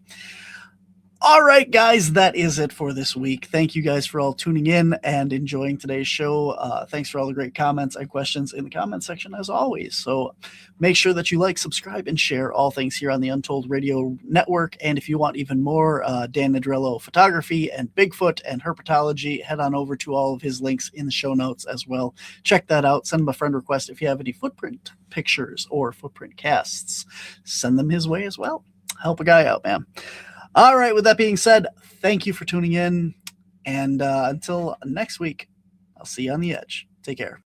All right, guys, that is it for this week. Thank you guys for all tuning in and enjoying today's show. Thanks for all the great comments and questions in the comment section, as always. So make sure that you like, subscribe, and share all things here on the Untold Radio Network. And if you want even more Dan Nedrelo photography and Bigfoot and herpetology, head on over to all of his links in the show notes as well. Check that out. Send him a friend request if you have any footprint pictures or footprint casts. Send them his way as well. Help a guy out, man. All right, with that being said, thank you for tuning in. And until next week, I'll see you on the edge. Take care.